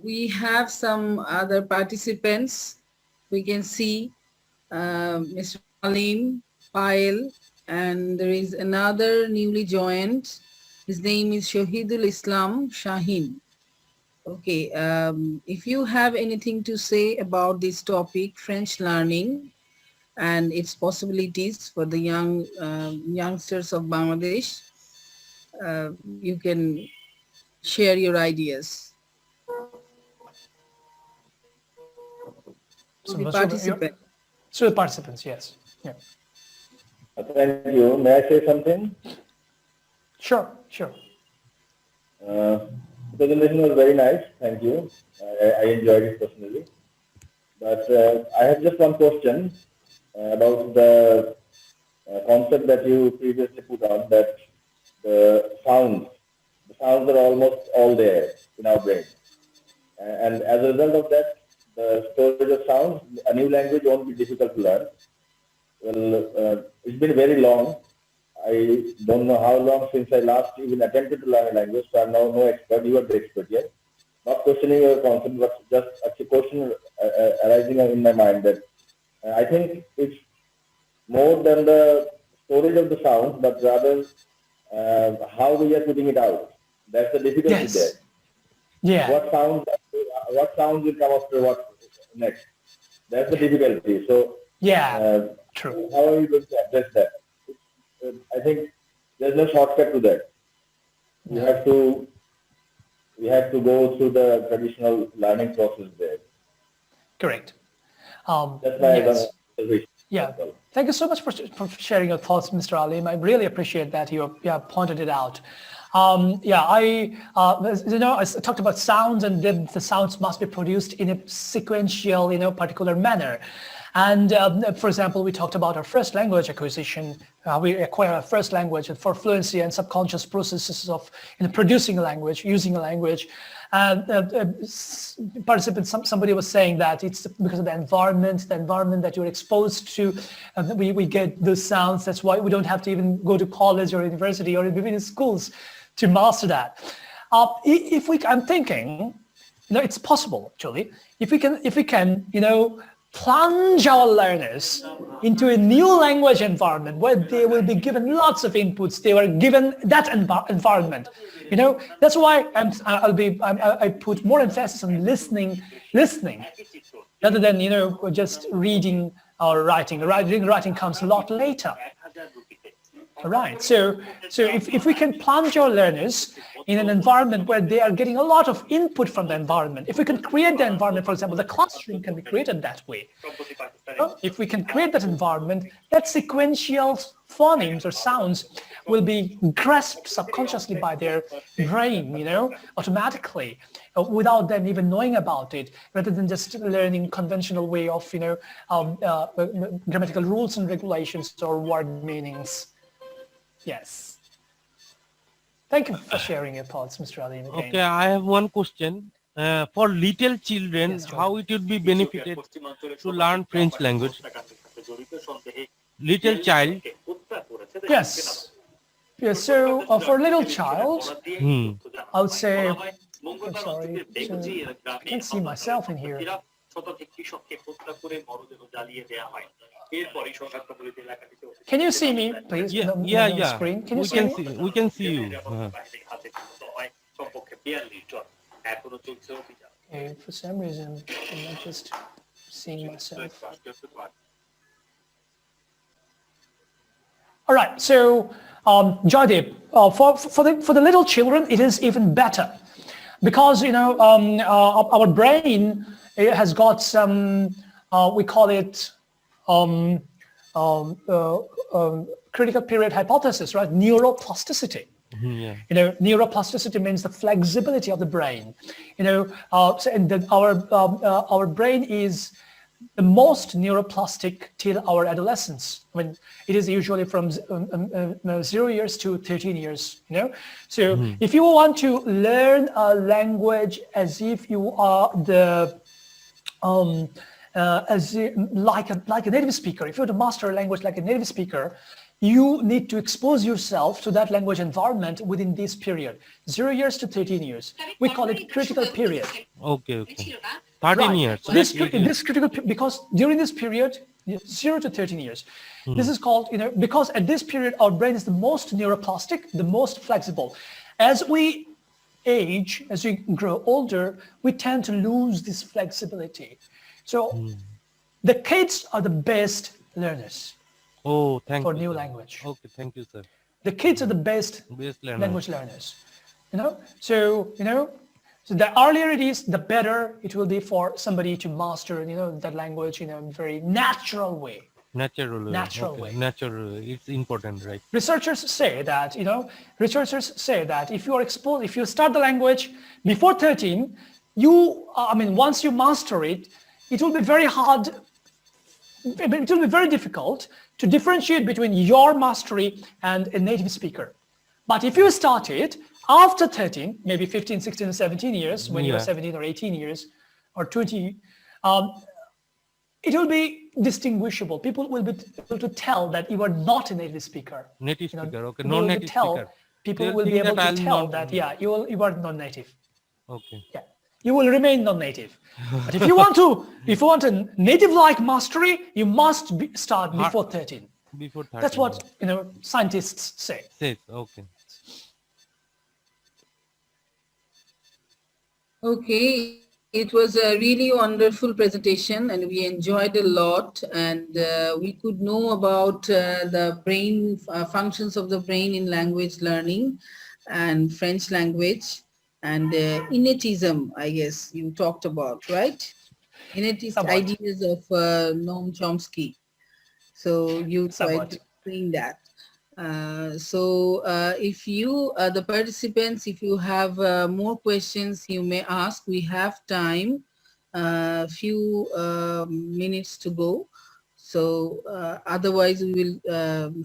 we have some other participants. We can see Mr. Alim, Pail, and there is another newly joined. His name is Shahidul Islam Shaheen. Okay, if you have anything to say about this topic, French learning and its possibilities for the youngsters of Bangladesh, you can share your ideas. So the participants. So the participants, yes. Yeah. Thank you. May I say something? Sure. The presentation was very nice. Thank you. I enjoyed it personally. But I have just one question about the concept that you previously put on, that the sounds are almost all there in our brain. And as a result of that, the storage of sounds, a new language won't be difficult to learn. Well, it's been very long. I don't know how long since I last even attempted to learn a language, so I'm now no expert. You are the expert here. Not questioning your concept, but just a question arising in my mind that I think it's more than the storage of the sounds, but rather how we are putting it out. That's the difficulty there. Yeah. What sounds will come after what next? That's the difficulty. So true. How are you going to address that? I think there's no shortcut to that. We have to go through the traditional learning process there. Correct. That's why Thank you so much for sharing your thoughts, Mr. Alim. I really appreciate that you pointed it out. I talked about sounds, and then the sounds must be produced in a sequential, particular manner. And for example, we talked about our first language acquisition. We acquire our first language for fluency and subconscious processes of producing a language, using a language. Participants, somebody was saying that it's because of the environment that you're exposed to. We get those sounds. That's why we don't have to even go to college or university or even in schools to master that. I'm thinking, it's possible actually. If we can, plunge our learners into a new language environment where they will be given lots of inputs. They were given that environment. That's why I put more emphasis on listening rather than just reading or writing. Writing comes a lot later. Right. So if we can plunge our learners in an environment where they are getting a lot of input from the environment, if we can create the environment, for example, the classroom can be created that way. If we can create that environment, that sequential phonemes or sounds will be grasped subconsciously by their brain, automatically, without them even knowing about it, rather than just learning conventional way of, grammatical rules and regulations or word meanings. Yes. Thank you for sharing your thoughts, Mr. Alim. Okay, I have one question. For little children, how it would be benefited to learn French language? Little child. Yes. So for a little child, I would say, I'm sorry, I can't see myself in here. Can you see me, please? Yeah. Screen? Can you we see can me? see. We can see you. Okay, for some reason, I'm not just seeing myself. All right. So, Jaideep, for the little children, it is even better because our brain has got some we call it critical period hypothesis, right? Neuroplasticity. Neuroplasticity means the flexibility of the brain. Our brain is the most neuroplastic till our adolescence. I mean, it is usually from 0 years to 13 years. So if you want to learn a language as if you are like a native speaker, if you want to master a language like a native speaker, you need to expose yourself to that language environment within this period, 0 years to 13 years. We call it critical period. Okay. 13 years. This critical, because during this period, 0 to 13 years, this is called, because at this period, our brain is the most neuroplastic, the most flexible. As we age, as we grow older, we tend to lose this flexibility. So the kids are the best learners. Oh, thank you. For new language. Okay, thank you, sir. The kids are the best language learners. So the earlier it is, the better it will be for somebody to master, that language in a very natural way. Natural way. It's important, right? Researchers say that, if you are exposed, if you start the language before 13, once you master it, it will be very hard. It will be very difficult to differentiate between your mastery and a native speaker. But if you start it after 13, maybe 15, 16, 17 years, when you're 17 or 18 years or 20, it will be distinguishable. People will be able to tell that you are not a native speaker. Native speaker, okay. Non-native speaker. People will be able to tell that, you are non-native. Okay. Yeah. You will remain non-native. But if you want a native-like mastery, you must start before 13. Before 13. That's what scientists say. Says, okay. Okay, it was a really wonderful presentation and we enjoyed a lot, and we could know about the brain functions of the brain in language learning and French language and innatism, I guess you talked about, right? Innatist Somewhat. ideas of Noam Chomsky. So you tried to Somewhat. explain that. If you, the participants, if you have more questions, you may ask. We have time, few minutes to go. So otherwise we will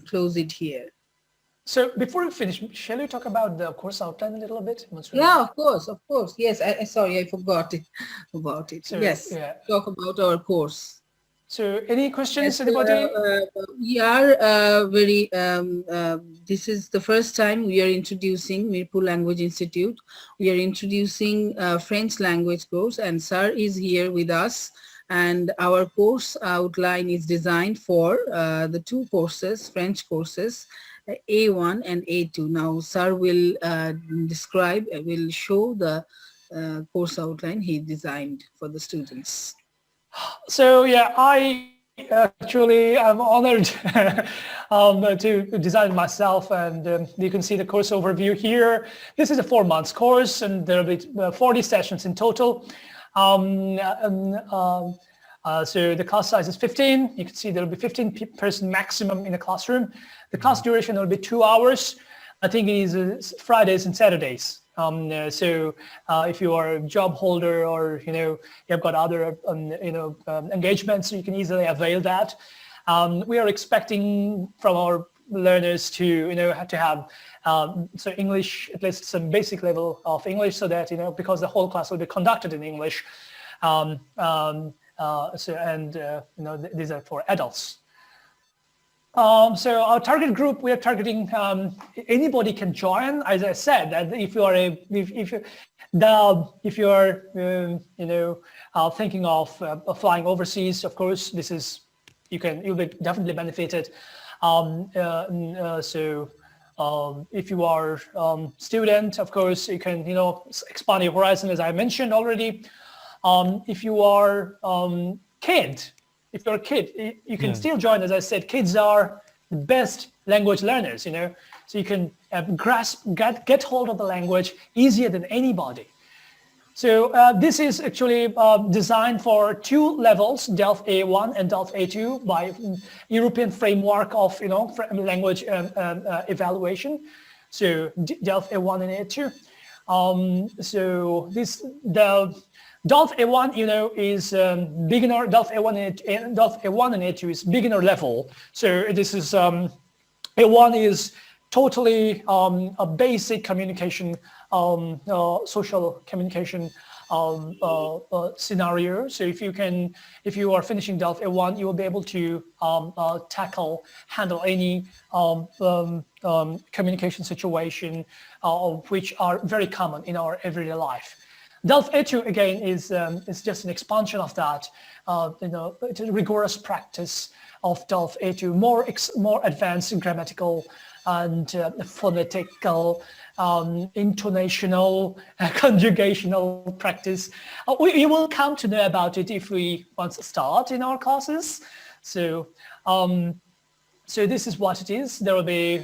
close it here. So before we finish, shall we talk about the course outline a little bit? Yeah, of course, of course. Yes, sorry, I forgot it about it. So, yes, yeah. talk about our course. So any questions, Yes, anybody? we are this is the first time we are introducing Mirpur Language Institute. We are introducing French language course, and Sir is here with us. And our course outline is designed for the two courses, French courses, A1 and A2. Now, Sir will will show the course outline he designed for the students. So yeah, I actually am honored to design myself, and you can see the course overview here. This is a 4 months course, and there will be 40 sessions in total. So the class size is 15. You can see there will be 15 person maximum in the classroom. The class duration will be 2 hours. I think it is Fridays and Saturdays. If you are a job holder, or you've got other engagements, you can easily avail that. We are expecting from our learners to have so English, at least some basic level of English, so that because the whole class will be conducted in English. These are for adults. So our target group, we are targeting anybody can join. As I said, that if you are thinking of flying overseas, of course, you'll be definitely benefited. If you are student, of course, you can expand your horizon, as I mentioned already. If you are if you're a kid, you can still join. As I said, kids are the best language learners, so you can get hold of the language easier than anybody. So this is actually designed for 2 levels, DELF A1 and DELF A2, by European framework of language evaluation. So DELF A1 and A2. The DELF A1, is beginner. DELF A1 and DELF A1 and A2 is beginner level. So this is A1 is totally a basic communication, social communication scenario. So if you are finishing DELF A1, you will be able to handle any communication situation which are very common in our everyday life. DELF A2 again is just an expansion of that. It's a rigorous practice of DELF A2, more advanced grammatical and phonetical, intonational, conjugational practice. We will come to know about it if we once start in our classes. So this is what it is. There will be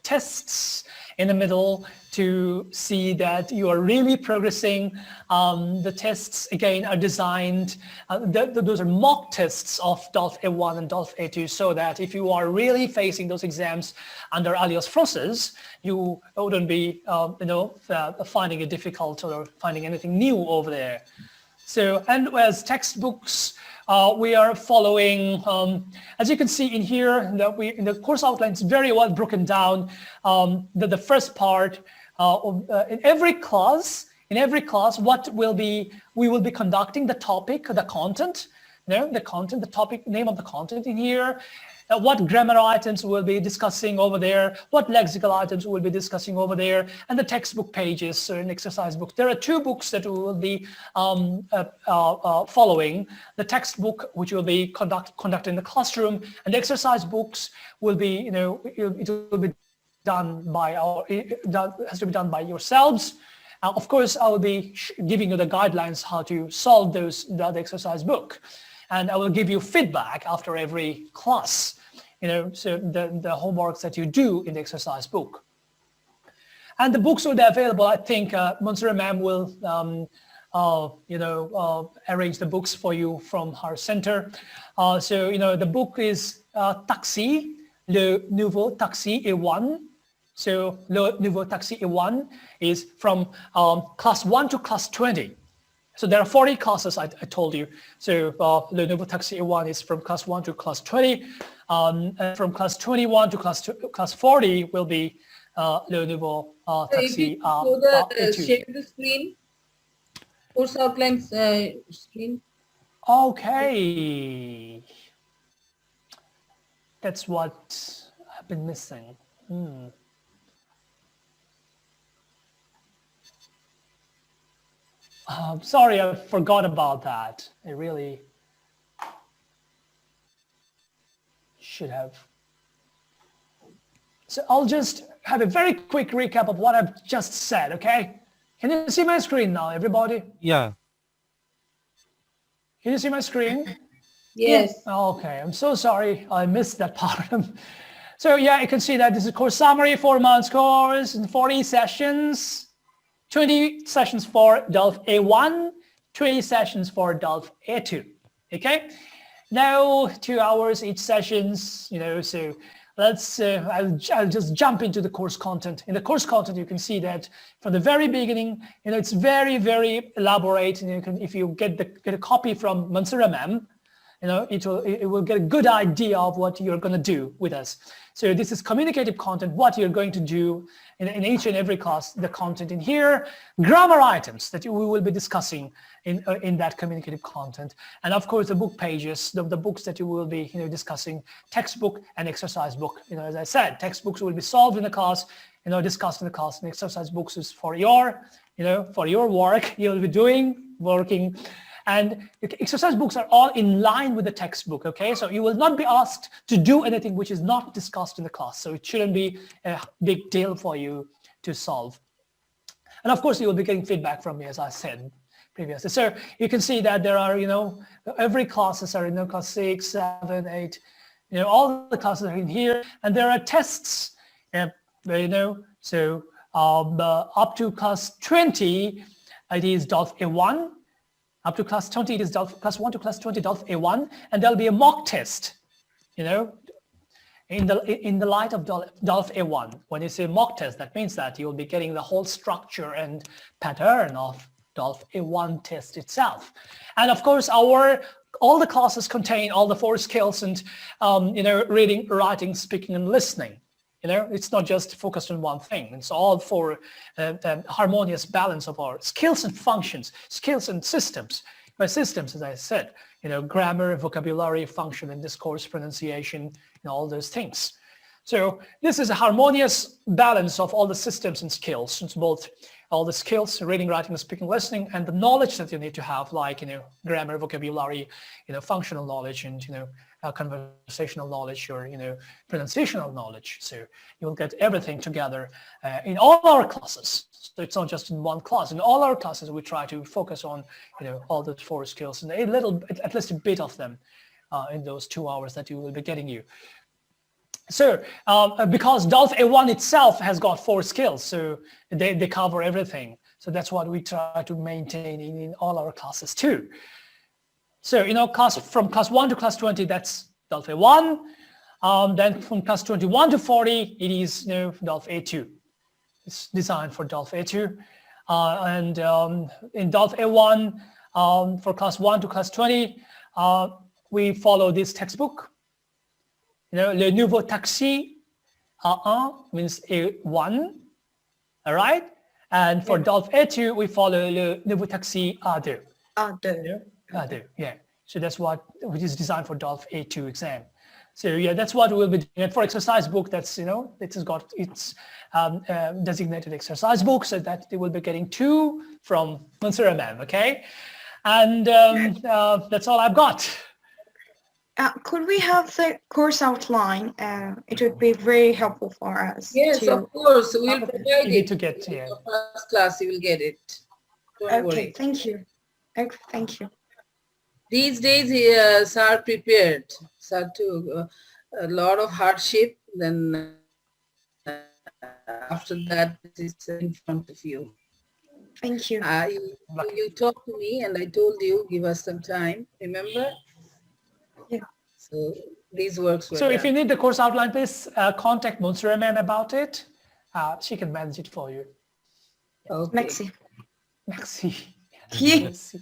tests in the middle to see that you are really progressing. The tests again are designed, those are mock tests of DELF A1 and DELF A2, so that if you are really facing those exams under alias process, you wouldn't be finding it difficult or finding anything new over there. So, and as textbooks, we are following, as you can see in here, in the course outline is very well broken down. The first part, in every class, we will be conducting the topic, the content. the content, the topic, name of the content in here, what grammar items we'll be discussing over there, what lexical items we'll be discussing over there, and the textbook pages and exercise books. There are 2 books that we will be following. The textbook, which will be conducted in the classroom, and the exercise books will be, it will be done by has to be done by yourselves. Of course, I will be giving you the guidelines how to solve the exercise book. And I will give you feedback after every class, so the homeworks that you do in the exercise book. And the books will be available. I think Mansura ma'am will, arrange the books for you from her center. So, the book is Taxi, Le Nouveau Taxi A1. So, Le Nouveau Taxi A1 is from class 1 to class 20. So there are 40 classes, I told you. So Le Nouveau Taxi A1 is from class 1 to class 20. And from class 21 to class 40 will be Le Nouveau Taxi A2. Share the screen. Course outlines screen. Okay. That's what I've been missing. Sorry, I forgot about that. I really should have. So I'll just have a very quick recap of what I've just said, okay? Can you see my screen now, everybody? Yeah. Can you see my screen? Yes. Okay, I'm so sorry. I missed that part. So yeah, you can see that this is course summary, 4 months course and 40 sessions. 20 sessions for DELF A1, 20 sessions for DELF A2, okay? Now, 2 hours each sessions, so let's, I'll just jump into the course content. In the course content, you can see that from the very beginning, it's very, very elaborate. And you can, if you get a copy from Mansura ma'am, it will get a good idea of what you're going to do with us. So this is communicative content, what you're going to do in each and every class, the content in here, grammar items that we will be discussing in that communicative content. And of course, the book pages, the books that you will be discussing, textbook and exercise book. As I said, textbooks will be solved in the class, discussed in the class, and exercise books is for your, for your work you'll be working. And exercise books are all in line with the textbook, okay? So you will not be asked to do anything which is not discussed in the class. So it shouldn't be a big deal for you to solve. And of course, you will be getting feedback from me, as I said previously. So you can see that there are, every classes are in class 6, 7, 8, all the classes are in here. And there are tests, so up to class 20, it is DELF A1. Up to class 20, it is class 1 to class 20, DELF A1, and there'll be a mock test, in the light of DELF A1. When you say mock test, that means that you'll be getting the whole structure and pattern of DELF A1 test itself. And of course, all the classes contain all the 4 skills and, reading, writing, speaking, and listening. It's not just focused on one thing. It's all for the harmonious balance of our skills and functions, skills and systems. By systems, as I said, grammar, vocabulary, function, and discourse, pronunciation, all those things. So this is a harmonious balance of all the systems and skills. It's both all the skills, reading, writing, speaking, listening, and the knowledge that you need to have, like, grammar, vocabulary, functional knowledge, and, conversational knowledge, or, pronunciational knowledge. So you'll get everything together in all our classes. So it's not just in one class. In all our classes, we try to focus on, all those 4 skills and at least a bit of them in those 2 hours that you will be getting you. So because DELF A1 itself has got 4 skills, so they cover everything. So that's what we try to maintain in all our classes too. So, from class 1 to class 20, that's DELF A1. Then from class 21 to 40, it is DELF A2. It's designed for DELF A2. And in DELF A1, for class 1 to class 20, we follow this textbook. Le Nouveau Taxi A1 means A1, all right? And for DELF A2, we follow Le Nouveau Taxi A2. A2. A2, yeah. So that's which is designed for DOLF A2 exam. So yeah, that's what we'll be doing. And for exercise book, that's, it has got its designated exercise book, so that they will be getting 2 from Mansura ma'am, okay? And that's all I've got. Could we have the course outline? It would be very helpful for us. Yes, of course. We'll provide You need it. to get, yeah. First class, you will get it. Don't Okay, worry. thank you. Okay, thank you. These days, sir prepared. Sir took a lot of hardship. Then after that, it's in front of you. Thank you. You talked to me and I told you, give us some time. Remember? Yeah. So these works were So if done. you need the course outline, please contact Mansura ma'am about it. She can manage it for you. Okay. Merci. Merci. Yeah. Merci.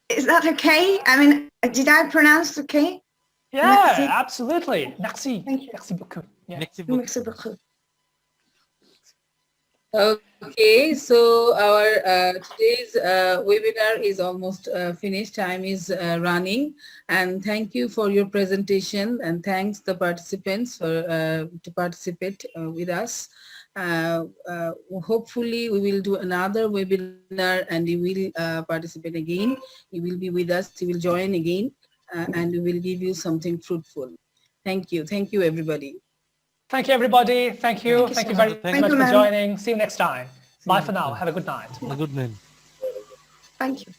Is that okay? I mean, did I pronounce okay? Yeah, Merci. absolutely. Merci. Thank you. Merci beaucoup. Yeah. Merci beaucoup. Merci beaucoup. Okay, so our today's webinar is almost finished. Time is running, and thank you for your presentation, and thanks the participants for to participate with us. Hopefully, we will do another webinar, and you will participate again. You will be with us. You will join again, and we will give you something fruitful. Thank you. Thank you, everybody. Thank you, everybody. Thank you. Thank you very Thank much you, for ma'am. joining. See you next time. Bye for now. Have a good night. Good night. Thank you.